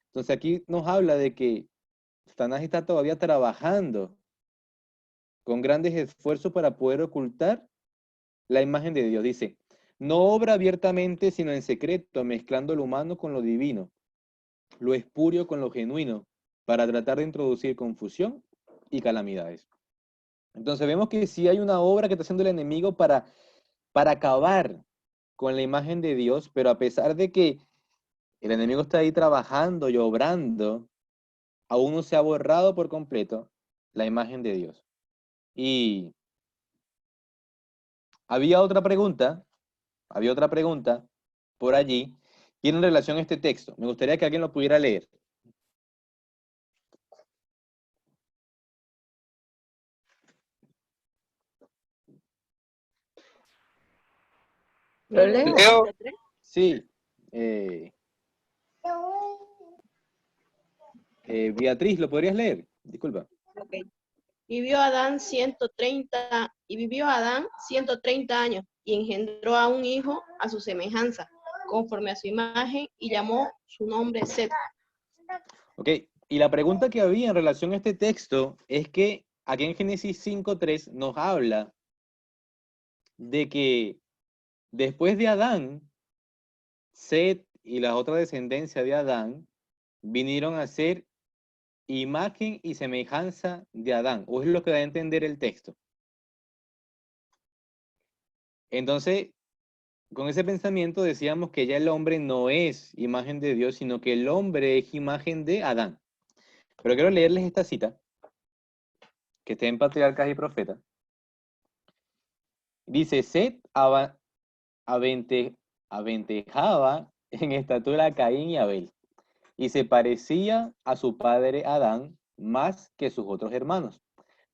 Entonces aquí nos habla de que Satanás está todavía trabajando con grandes esfuerzos para poder ocultar la imagen de Dios. Dice, no obra abiertamente, sino en secreto, mezclando lo humano con lo divino, lo espurio con lo genuino, para tratar de introducir confusión y calamidades. Entonces vemos que sí hay una obra que está haciendo el enemigo para acabar con la imagen de Dios, pero a pesar de que el enemigo está ahí trabajando y obrando, aún no se ha borrado por completo la imagen de Dios. Y había otra pregunta por allí, y en relación a este texto. Me gustaría que alguien lo pudiera leer. ¿Lo leo? Leo. Sí. Beatriz, ¿lo podrías leer? Disculpa. Ok. Vivió Adán 130 años y engendró a un hijo a su semejanza, conforme a su imagen, y llamó su nombre Set. Ok, y la pregunta que había en relación a este texto es que aquí en Génesis 5:3 nos habla de que después de Adán, Set y la otra descendencia de Adán vinieron a ser imagen y semejanza de Adán, o es lo que da a entender el texto. Entonces, con ese pensamiento decíamos que ya el hombre no es imagen de Dios, sino que el hombre es imagen de Adán. Pero quiero leerles esta cita, que está en Patriarcas y Profetas. Dice, Set aventejaba en estatura a Caín y Abel, y se parecía a su padre Adán más que sus otros hermanos.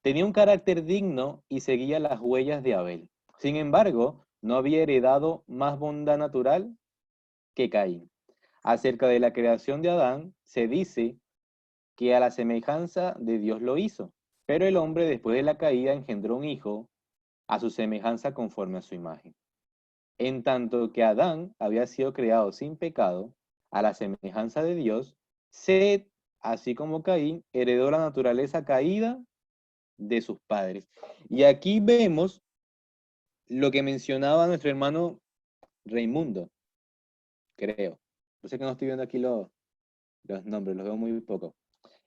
Tenía un carácter digno y seguía las huellas de Abel. Sin embargo, no había heredado más bondad natural que Caín. Acerca de la creación de Adán, se dice que a la semejanza de Dios lo hizo, pero el hombre después de la caída engendró un hijo a su semejanza conforme a su imagen. En tanto que Adán había sido creado sin pecado, a la semejanza de Dios, Set así como Caín, heredó la naturaleza caída de sus padres. Y aquí vemos lo que mencionaba nuestro hermano Raimundo, creo. No sé que no estoy viendo aquí los nombres, los veo muy poco.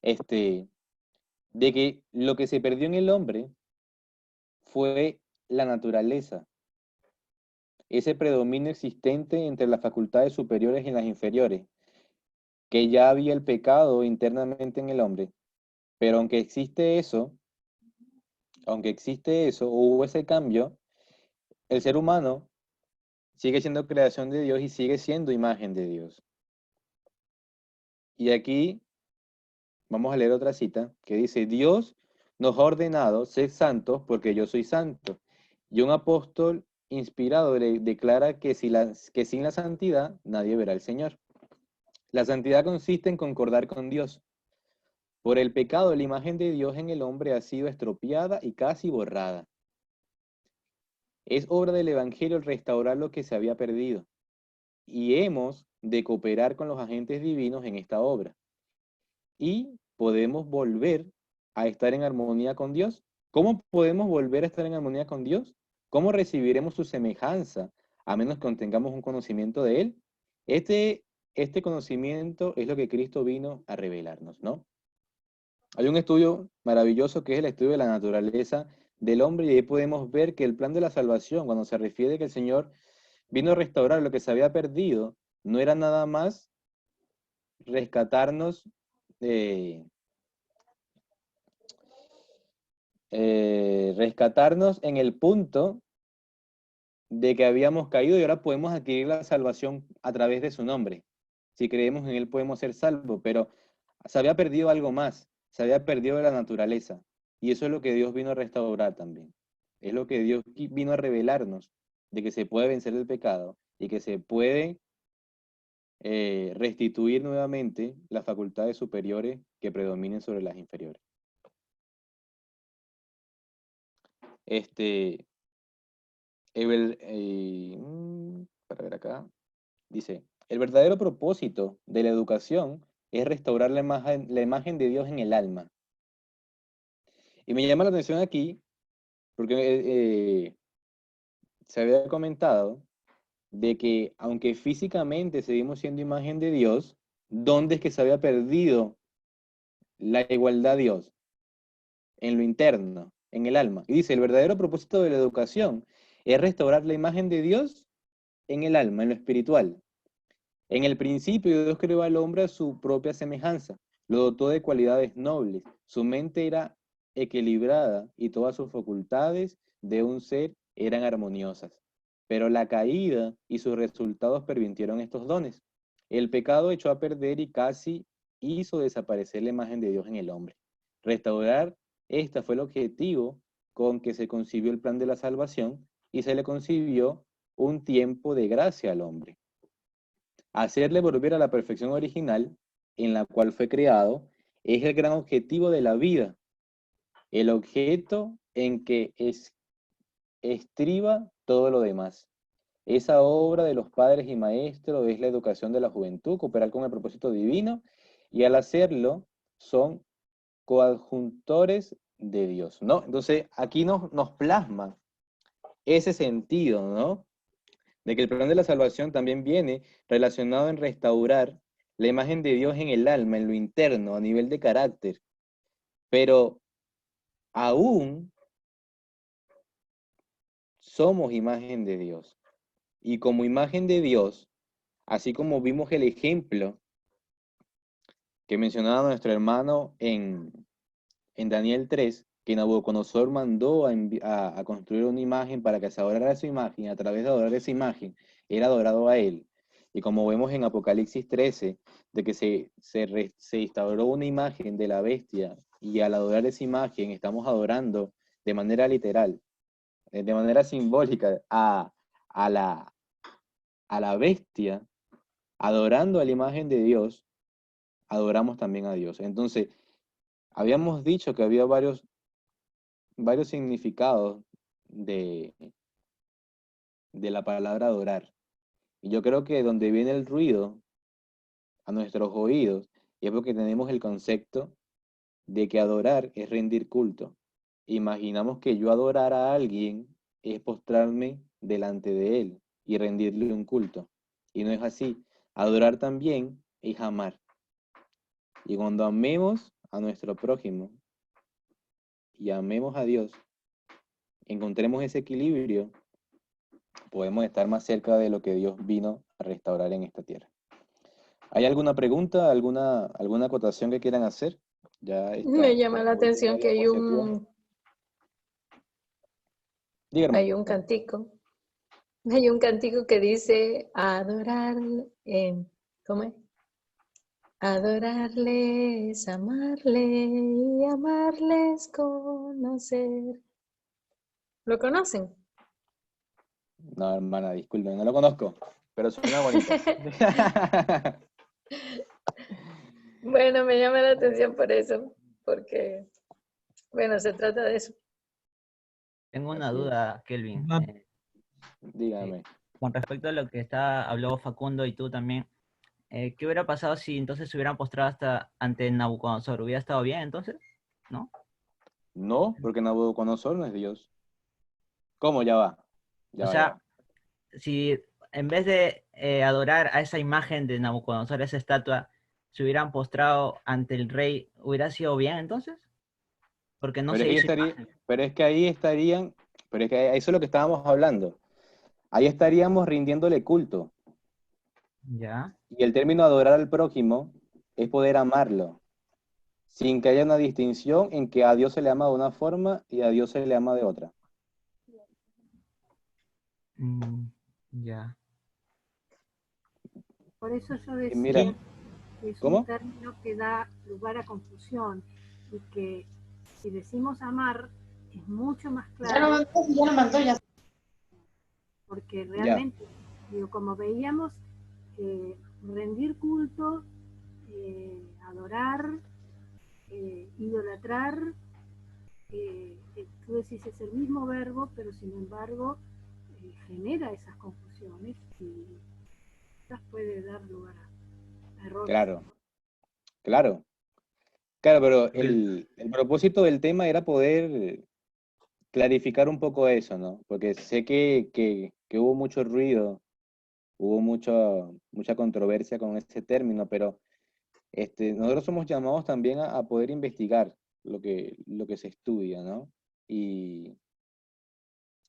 De que lo que se perdió en el hombre fue la naturaleza, ese predominio existente entre las facultades superiores y las inferiores, que ya había el pecado internamente en el hombre, pero aunque existe eso, hubo ese cambio, el ser humano sigue siendo creación de Dios y sigue siendo imagen de Dios. Y aquí vamos a leer otra cita que dice, Dios nos ha ordenado ser santos porque yo soy santo. Y un apóstol inspirado le declara que sin la santidad nadie verá al Señor. La santidad consiste en concordar con Dios. Por el pecado, la imagen de Dios en el hombre ha sido estropeada y casi borrada. Es obra del Evangelio restaurar lo que se había perdido. Y hemos de cooperar con los agentes divinos en esta obra. Y podemos volver a estar en armonía con Dios. ¿Cómo podemos volver a estar en armonía con Dios? ¿Cómo recibiremos su semejanza a menos que tengamos un conocimiento de Él? Este conocimiento es lo que Cristo vino a revelarnos, ¿no? Hay un estudio maravilloso que es el estudio de la naturaleza del hombre y ahí podemos ver que el plan de la salvación, cuando se refiere que el Señor vino a restaurar lo que se había perdido, no era nada más rescatarnos rescatarnos en el punto de que habíamos caído y ahora podemos adquirir la salvación a través de su nombre. Si creemos en Él podemos ser salvos, pero se había perdido algo más, se había perdido la naturaleza. Y eso es lo que Dios vino a restaurar también. Es lo que Dios vino a revelarnos, de que se puede vencer el pecado y que se puede restituir nuevamente las facultades superiores que predominen sobre las inferiores. Para ver acá, dice, el verdadero propósito de la educación es restaurar la imagen de Dios en el alma. Y me llama la atención aquí, porque se había comentado de que aunque físicamente seguimos siendo imagen de Dios, ¿dónde es que se había perdido la igualdad a Dios? En lo interno, en el alma. Y dice, el verdadero propósito de la educación es restaurar la imagen de Dios en el alma, en lo espiritual. En el principio Dios creó al hombre a su propia semejanza, lo dotó de cualidades nobles, su mente era equilibrada y todas sus facultades de un ser eran armoniosas. Pero la caída y sus resultados pervirtieron estos dones. El pecado echó a perder y casi hizo desaparecer la imagen de Dios en el hombre. Restaurar esta fue el objetivo con que se concibió el plan de la salvación y se le concibió un tiempo de gracia al hombre. Hacerle volver a la perfección original en la cual fue creado es el gran objetivo de la vida, el objeto en que estriba todo lo demás. Esa obra de los padres y maestros es la educación de la juventud, cooperar con el propósito divino y al hacerlo son coadjuntores de Dios, ¿no? Entonces aquí nos plasma ese sentido, ¿no? De que el plan de la salvación también viene relacionado en restaurar la imagen de Dios en el alma, en lo interno, a nivel de carácter. Pero aún somos imagen de Dios. Y como imagen de Dios, así como vimos el ejemplo que mencionaba nuestro hermano en Daniel 3, que Nabucodonosor mandó a construir una imagen para que se adorara esa imagen, y a través de adorar esa imagen, era adorado a él. Y como vemos en Apocalipsis 13, de que se instauró una imagen de la bestia, y al adorar esa imagen estamos adorando de manera literal, de manera simbólica, a la bestia, adorando a la imagen de Dios, adoramos también a Dios. Entonces, habíamos dicho que había varios significados de la palabra adorar. Y yo creo que donde viene el ruido a nuestros oídos Y es porque tenemos el concepto de que adorar es rendir culto. Imaginamos que yo adorar a alguien es postrarme delante de él y rendirle un culto. Y no es así. Adorar también es amar. Y cuando amemos a nuestro prójimo y amemos a Dios, encontremos ese equilibrio, podemos estar más cerca de lo que Dios vino a restaurar en esta tierra. ¿Hay alguna pregunta, alguna acotación que quieran hacer? Ya está. Me llama la atención que hay un Dígame. Hay un cantico. Hay un cantico que dice adorar, ¿cómo es? Adorarle es amarle y amarle es conocer. ¿Lo conocen? No, hermana, disculpen, no lo conozco, pero suena bonito. Bueno, me llama la atención por eso, porque, bueno, se trata de eso. Tengo una Así es. duda, Kelvin. Dígame. Con respecto a lo que habló Facundo y tú también, ¿qué hubiera pasado si entonces se hubieran postrado hasta ante Nabucodonosor? ¿Hubiera estado bien entonces? ¿No? No, porque Nabucodonosor no es Dios. ¿Cómo? Ya va. O sea, si en vez de adorar a esa imagen de Nabucodonosor, esa estatua, se hubieran postrado ante el rey, ¿hubiera sido bien entonces? Porque no Pero se es hizo que imagen. pero es que ahí estarían, pero es que eso es lo que estábamos hablando. Ahí estaríamos rindiéndole culto. Ya. Y el término adorar al prójimo es poder amarlo, sin que haya una distinción en que a Dios se le ama de una forma y a Dios se le ama de otra. Ya. Por eso yo Mira, decía que es un ¿cómo? término que da lugar a confusión y que si decimos amar es mucho más claro. Porque realmente, digo, como veíamos, rendir culto, adorar, idolatrar, tú decís es el mismo verbo, pero sin embargo genera esas confusiones y estas puede dar lugar a errores. Claro, pero el propósito del tema era poder clarificar un poco eso, ¿no? Porque sé que hubo mucho ruido, hubo mucha controversia con ese término, pero nosotros somos llamados también a poder investigar lo que se estudia, ¿no? Y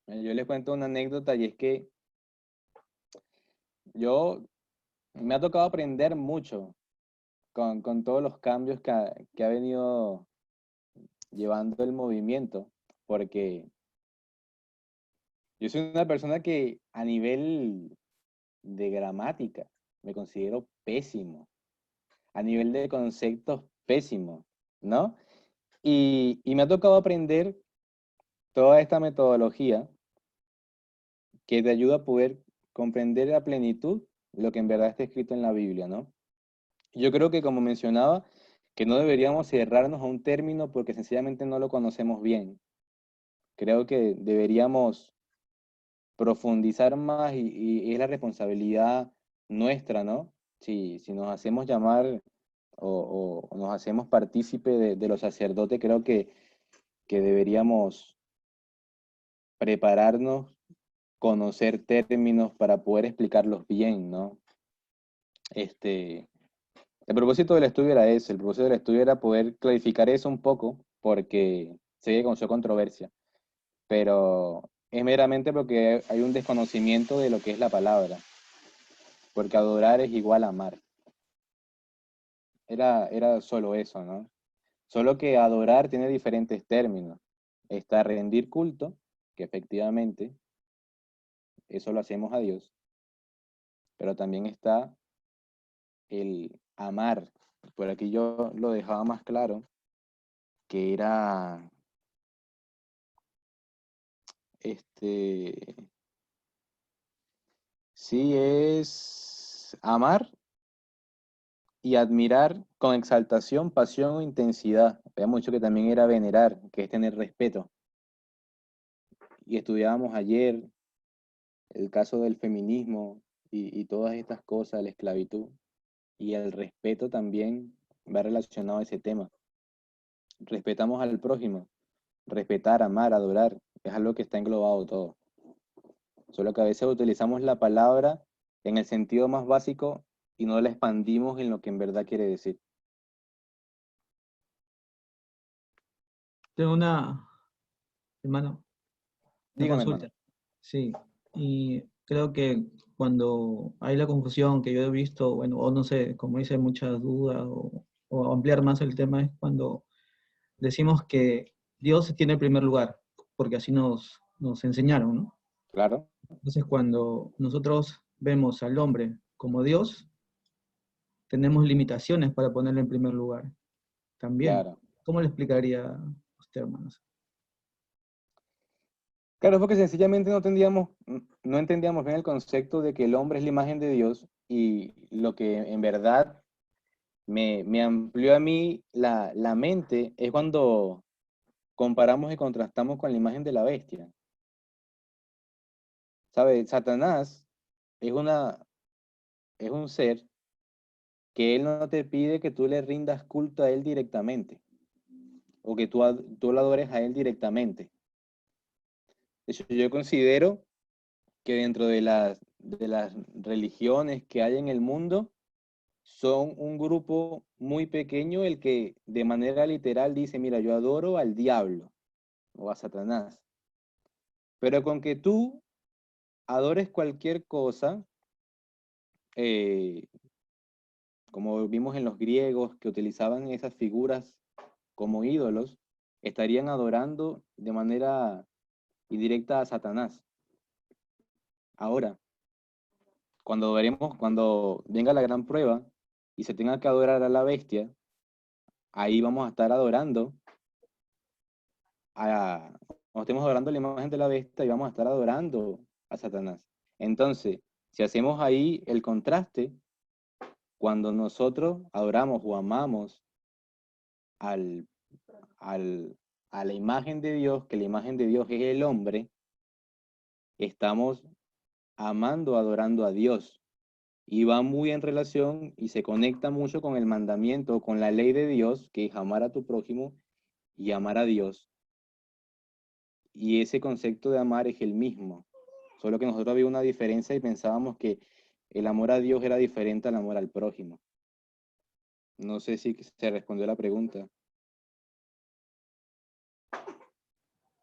yo les cuento una anécdota y es que me ha tocado aprender mucho con todos los cambios que ha venido llevando el movimiento, porque yo soy una persona que a nivel de gramática me considero pésimo, a nivel de conceptos pésimo, ¿no? Y me ha tocado aprender toda esta metodología que te ayuda a poder comprender a plenitud lo que en verdad está escrito en la Biblia, ¿no? Yo creo que, como mencionaba, que no deberíamos cerrarnos a un término porque sencillamente no lo conocemos bien. Creo que deberíamos profundizar más y es la responsabilidad nuestra, ¿no? Si nos hacemos llamar o nos hacemos partícipe de los sacerdotes, creo que deberíamos prepararnos, conocer términos para poder explicarlos bien, ¿no? El propósito del estudio era ese, el propósito del estudio era poder clarificar eso un poco, porque sé que causó controversia, pero es meramente porque hay un desconocimiento de lo que es la palabra, porque adorar es igual a amar. Era solo eso, ¿no? Solo que adorar tiene diferentes términos. Está rendir culto, que efectivamente eso lo hacemos a Dios, pero también está el amar. Por aquí yo lo dejaba más claro, que era sí es amar y admirar con exaltación, pasión o intensidad. Habíamos dicho que también era venerar, que es tener respeto. Y estudiábamos ayer el caso del feminismo y todas estas cosas, la esclavitud. Y el respeto también va relacionado a ese tema. Respetamos al prójimo. Respetar, amar, adorar, es algo que está englobado todo. Solo que a veces utilizamos la palabra en el sentido más básico y no la expandimos en lo que en verdad quiere decir. Tengo hermano, una Dígame, consulta. hermano. Sí, y creo que cuando hay la confusión que yo he visto, bueno, o no sé, como dice, muchas dudas, o ampliar más el tema, es cuando decimos que Dios tiene el primer lugar, porque así nos enseñaron, ¿no? Claro, Entonces, cuando nosotros vemos al hombre como Dios, tenemos limitaciones para ponerlo en primer lugar. También, claro. ¿cómo le explicaría a usted, hermanos? Claro, porque sencillamente no entendíamos bien el concepto de que el hombre es la imagen de Dios y lo que en verdad me amplió a mí la mente es cuando comparamos y contrastamos con la imagen de la bestia. ¿Sabe? Satanás es es un ser que él no te pide que tú le rindas culto a él directamente o que tú lo adores a él directamente. De hecho, yo considero que dentro de de las religiones que hay en el mundo, son un grupo muy pequeño el que de manera literal dice, mira, yo adoro al diablo o a Satanás. Pero con que tú adores cualquier cosa, eh, como vimos en los griegos que utilizaban esas figuras como ídolos, estarían adorando de manera indirecta a Satanás. Ahora, cuando venga la gran prueba y se tenga que adorar a la bestia, ahí vamos a estar adorando cuando estemos adorando la imagen de la bestia y vamos a estar adorando a Satanás. Entonces, si hacemos ahí el contraste, cuando nosotros adoramos o amamos al, a la imagen de Dios, que la imagen de Dios es el hombre, estamos amando, adorando a Dios. Y va muy en relación y se conecta mucho con el mandamiento, con la ley de Dios, que es amar a tu prójimo y amar a Dios. Y ese concepto de amar es el mismo. Solo que nosotros había una diferencia y pensábamos que el amor a Dios era diferente al amor al prójimo. No sé si se respondió la pregunta.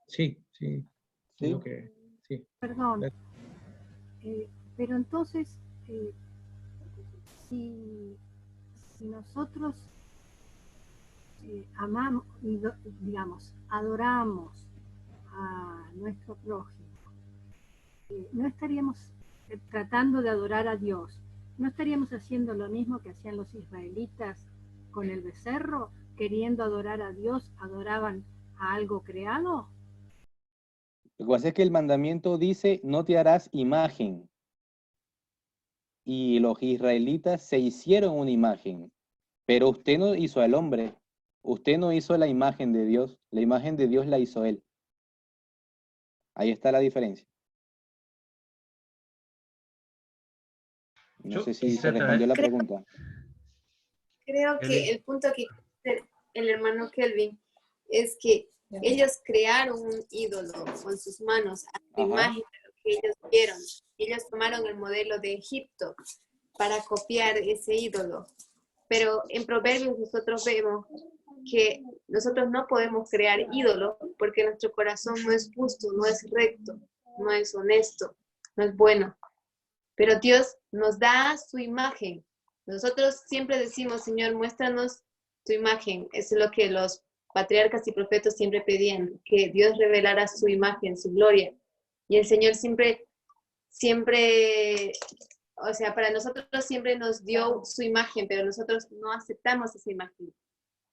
Sí, sí, ¿Sí? lo que, sí. Perdón, pero entonces, si, si nosotros amamos, digamos, adoramos a nuestro prójimo, no estaríamos tratando de adorar a Dios, no estaríamos haciendo lo mismo que hacían los israelitas con el becerro, queriendo adorar a Dios, adoraban a algo creado. Lo que pasa es que el mandamiento dice, no te harás imagen. Y los israelitas se hicieron una imagen, pero usted no hizo al hombre, usted no hizo la imagen de Dios la hizo él. Ahí está la diferencia. No sé si se respondió la pregunta. Creo que el punto que el hermano Kelvin es que ellos crearon un ídolo con sus manos, a su imagen de lo que ellos vieron. Ellos tomaron el modelo de Egipto para copiar ese ídolo. Pero en Proverbios nosotros vemos que nosotros no podemos crear ídolos porque nuestro corazón no es justo, no es recto, no es honesto, no es bueno. Pero Dios nos da su imagen. Nosotros siempre decimos, Señor, muéstranos tu imagen. Eso es lo que los patriarcas y profetas siempre pedían, que Dios revelara su imagen, su gloria. Y el Señor siempre, o sea, para nosotros siempre nos dio su imagen, pero nosotros no aceptamos esa imagen.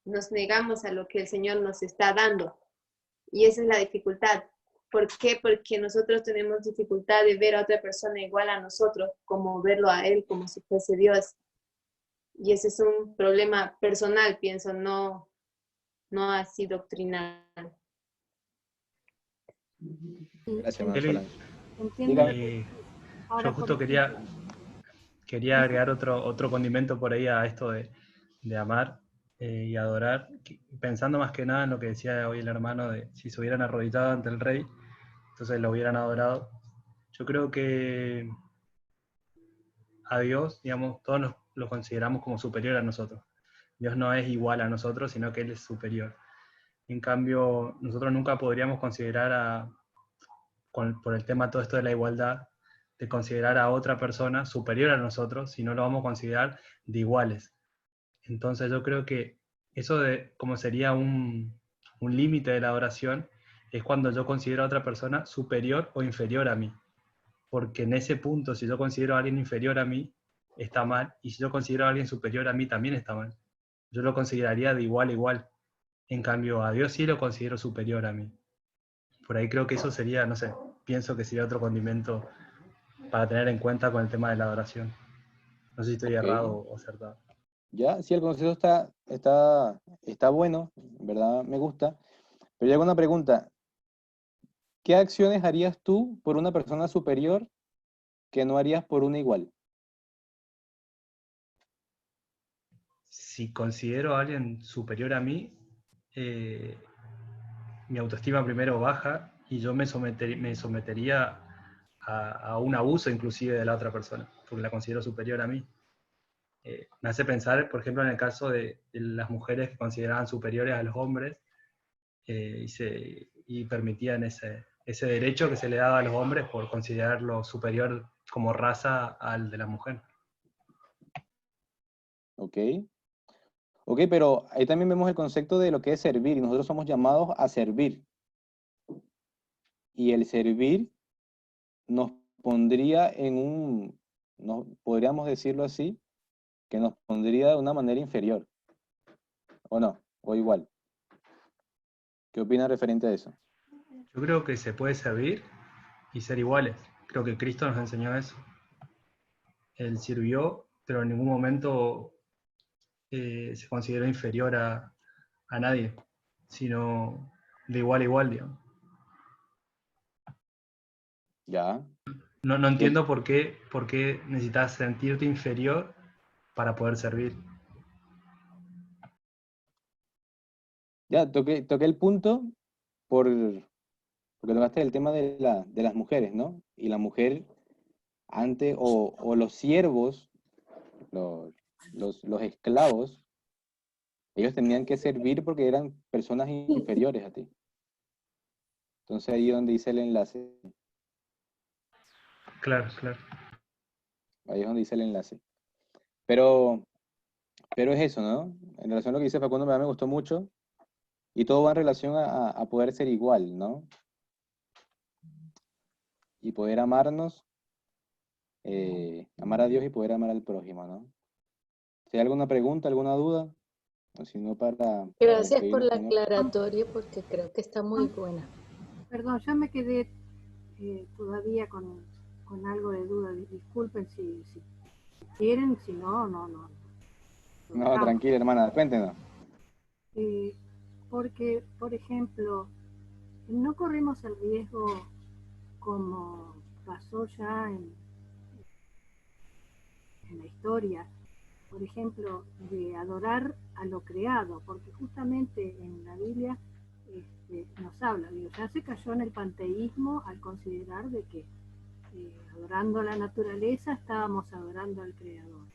Nos negamos a lo que el Señor nos está dando. Y esa es la dificultad. ¿Por qué? Porque nosotros tenemos dificultad de ver a otra persona igual a nosotros, como verlo a Él como si fuese Dios. Y ese es un problema personal, pienso, no así doctrinal. Gracias, hermano Entiendo. Solán. Yo justo quería agregar otro condimento por ahí a esto de amar. y adorar, pensando más que nada en lo que decía hoy el hermano, de si se hubieran arrodillado ante el rey, entonces lo hubieran adorado. Yo creo que a Dios, digamos, todos lo consideramos como superior a nosotros. Dios no es igual a nosotros, sino que Él es superior. En cambio, nosotros nunca podríamos considerar por el tema todo esto de la igualdad, de considerar a otra persona superior a nosotros, si no lo vamos a considerar de iguales. Entonces yo creo que eso de como sería un límite de la adoración, es cuando yo considero a otra persona superior o inferior a mí. Porque en ese punto, si yo considero a alguien inferior a mí, está mal, y si yo considero a alguien superior a mí, también está mal. Yo lo consideraría de igual a igual. En cambio, a Dios sí lo considero superior a mí. Por ahí creo que eso sería, no sé, pienso que sería otro condimento para tener en cuenta con el tema de la adoración. No sé si estoy Ok. errado o acertado. Ya, sí, el concepto está bueno, en verdad me gusta. Pero yo hago una pregunta. ¿Qué acciones harías tú por una persona superior que no harías por una igual? Si considero a alguien superior a mí, mi autoestima primero baja y yo me sometería a un abuso inclusive de la otra persona, porque la considero superior a mí. Me hace pensar, por ejemplo, en el caso de las mujeres que consideraban superiores a los hombres y permitían ese derecho que se le daba a los hombres por considerarlo superior como raza al de la mujer. ¿Ok? Ok, pero ahí también vemos el concepto de lo que es servir, y nosotros somos llamados a servir. Y el servir nos pondría podríamos decirlo así, que nos pondría de una manera inferior. ¿O no? ¿O igual? ¿Qué opinas referente a eso? Yo creo que se puede servir y ser iguales. Creo que Cristo nos enseñó eso. Él sirvió, pero en ningún momento se consideró inferior a nadie, sino de igual a igual, digamos. Ya. No Yo, entiendo por qué necesitas sentirte inferior para poder servir. ya, toqué el punto porque tocaste el tema de las mujeres, ¿no? Y la mujer antes, o los siervos, los esclavos, ellos tenían que servir porque eran personas inferiores a ti. Entonces ahí es donde dice el enlace. Claro, claro. Ahí es donde dice el enlace. Pero es eso, ¿no? En relación a lo que dice Facundo, me gustó mucho. Y todo va en relación a poder ser igual, ¿no? Y poder amarnos, amar a Dios y poder amar al prójimo, ¿no? Si hay alguna pregunta, alguna duda, o si no, para Gracias por despedirnos, la Señor. aclaratoria porque creo que está muy buena. Perdón, yo me quedé todavía con algo de duda. Disculpen si quieren, si no, no. No, tranquila, hermana, cuéntenos. Porque, por ejemplo, no corremos el riesgo como pasó ya en la historia, por ejemplo, de adorar a lo creado, porque justamente en la Biblia nos habla, ya se cayó en el panteísmo al considerar de que adorando a la naturaleza estábamos adorando al Creador.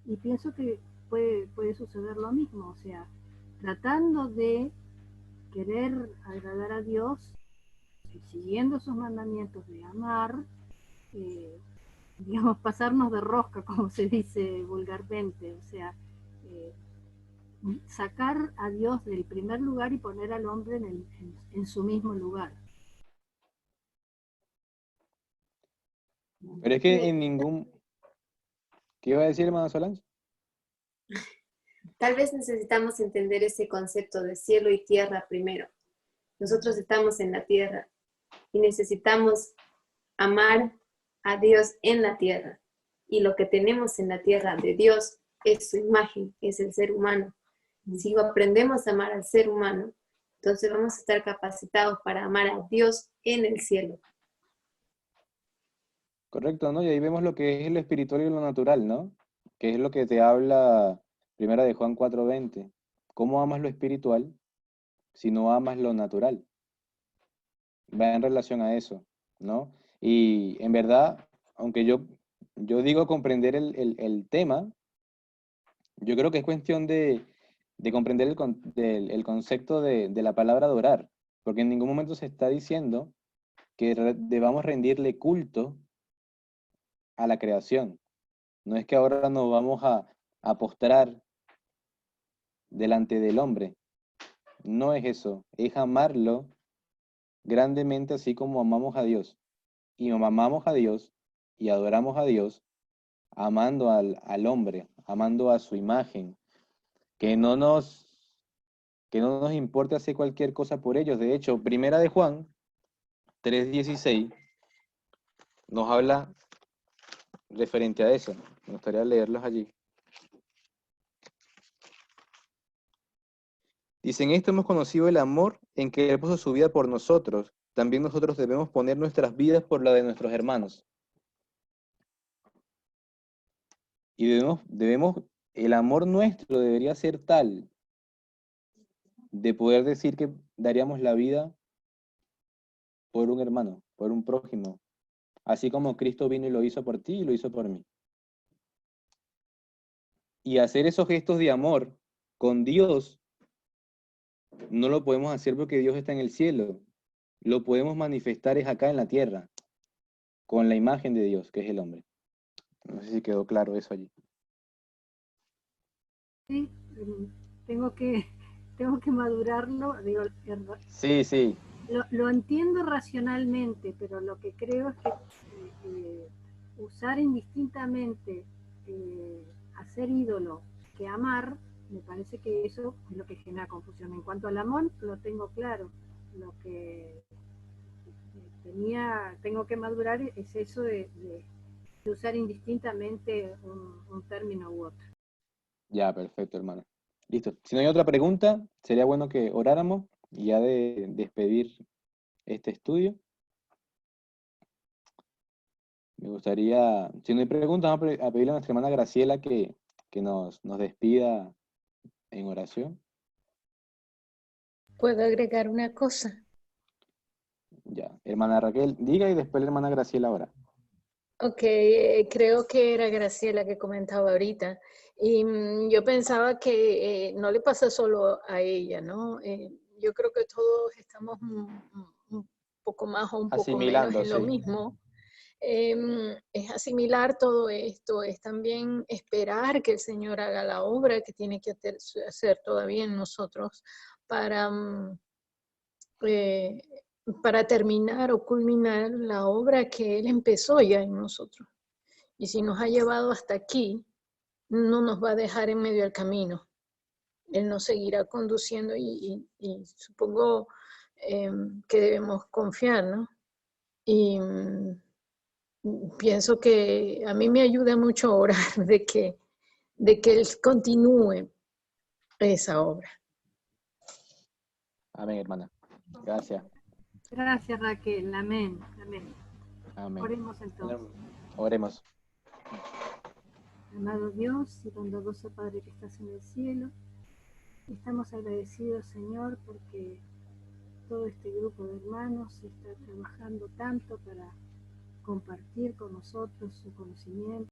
Y pienso que puede suceder lo mismo, o sea, tratando de querer agradar a Dios, siguiendo sus mandamientos de amar, digamos, pasarnos de rosca, como se dice vulgarmente, o sea, sacar a Dios del primer lugar y poner al hombre en su mismo lugar. Pero es que en ningún... ¿Qué iba a decir, hermano Solange? Tal vez necesitamos entender ese concepto de cielo y tierra primero. Nosotros estamos en la tierra y necesitamos amar a Dios en la tierra. Y lo que tenemos en la tierra de Dios es su imagen, es el ser humano. Si aprendemos a amar al ser humano, entonces vamos a estar capacitados para amar a Dios en el cielo. Correcto, ¿no? Y ahí vemos lo que es lo espiritual y lo natural, ¿no? que es lo que te habla Primera de Juan 4:20. ¿Cómo amas lo espiritual si no amas lo natural? Va en relación a eso, ¿no? Y en verdad, aunque yo digo comprender el tema, yo creo que es cuestión de comprender el concepto de la palabra adorar, porque en ningún momento se está diciendo que debamos rendirle culto a la creación. No es que ahora nos vamos a postrar delante del hombre. No es eso, es amarlo grandemente así como amamos a Dios. Y amamos a Dios y adoramos a Dios amando al hombre, amando a su imagen, que que no nos importe hacer cualquier cosa por ellos. De hecho, Primera de Juan 3:16 nos habla referente a eso. Me gustaría leerlos allí. Dice, en esto hemos conocido el amor en que Él puso su vida por nosotros. También nosotros debemos poner nuestras vidas por la de nuestros hermanos. Y el amor nuestro debería ser tal de poder decir que daríamos la vida por un hermano, por un prójimo. Así como Cristo vino y lo hizo por ti y lo hizo por mí. Y hacer esos gestos de amor con Dios no lo podemos hacer porque Dios está en el cielo. Lo podemos manifestar es acá en la tierra, con la imagen de Dios, que es el hombre. No sé si quedó claro eso allí. Sí, tengo que, tengo que madurarlo. Digo, Sí. lo entiendo racionalmente, pero lo que creo es que usar indistintamente hacer ídolo que amar, me parece que eso es lo que genera confusión. En cuanto al amor, lo tengo claro. Lo que tengo que madurar es eso de usar indistintamente un término u otro. Ya, perfecto, hermano. Listo. Si no hay otra pregunta, sería bueno que oráramos y ya de despedir este estudio. Me gustaría, si no hay preguntas, vamos a pedirle a nuestra hermana Graciela que nos despida en oración. ¿Puedo agregar una cosa? Ya, hermana Raquel, diga y después la hermana Graciela ahora. Ok, creo que era Graciela que comentaba ahorita. Y yo pensaba que no le pasa solo a ella, ¿no? Yo creo que todos estamos un poco más o un poco menos Asimilando, en lo sí. mismo. Es asimilar todo esto, es también esperar que el Señor haga la obra que tiene que hacer todavía en nosotros para, eh, para terminar o culminar la obra que Él empezó ya en nosotros. Y si nos ha llevado hasta aquí, no nos va a dejar en medio del camino. Él nos seguirá conduciendo y supongo que debemos confiar, ¿no? Y pienso que a mí me ayuda mucho orar de que Él continúe esa obra. Amén, hermana. Gracias. Gracias, Raquel. Amén. Amén. Oremos entonces. Oremos. Amado Dios y bondadoso Padre que estás en el cielo, estamos agradecidos, Señor, porque todo este grupo de hermanos está trabajando tanto para compartir con nosotros su conocimiento,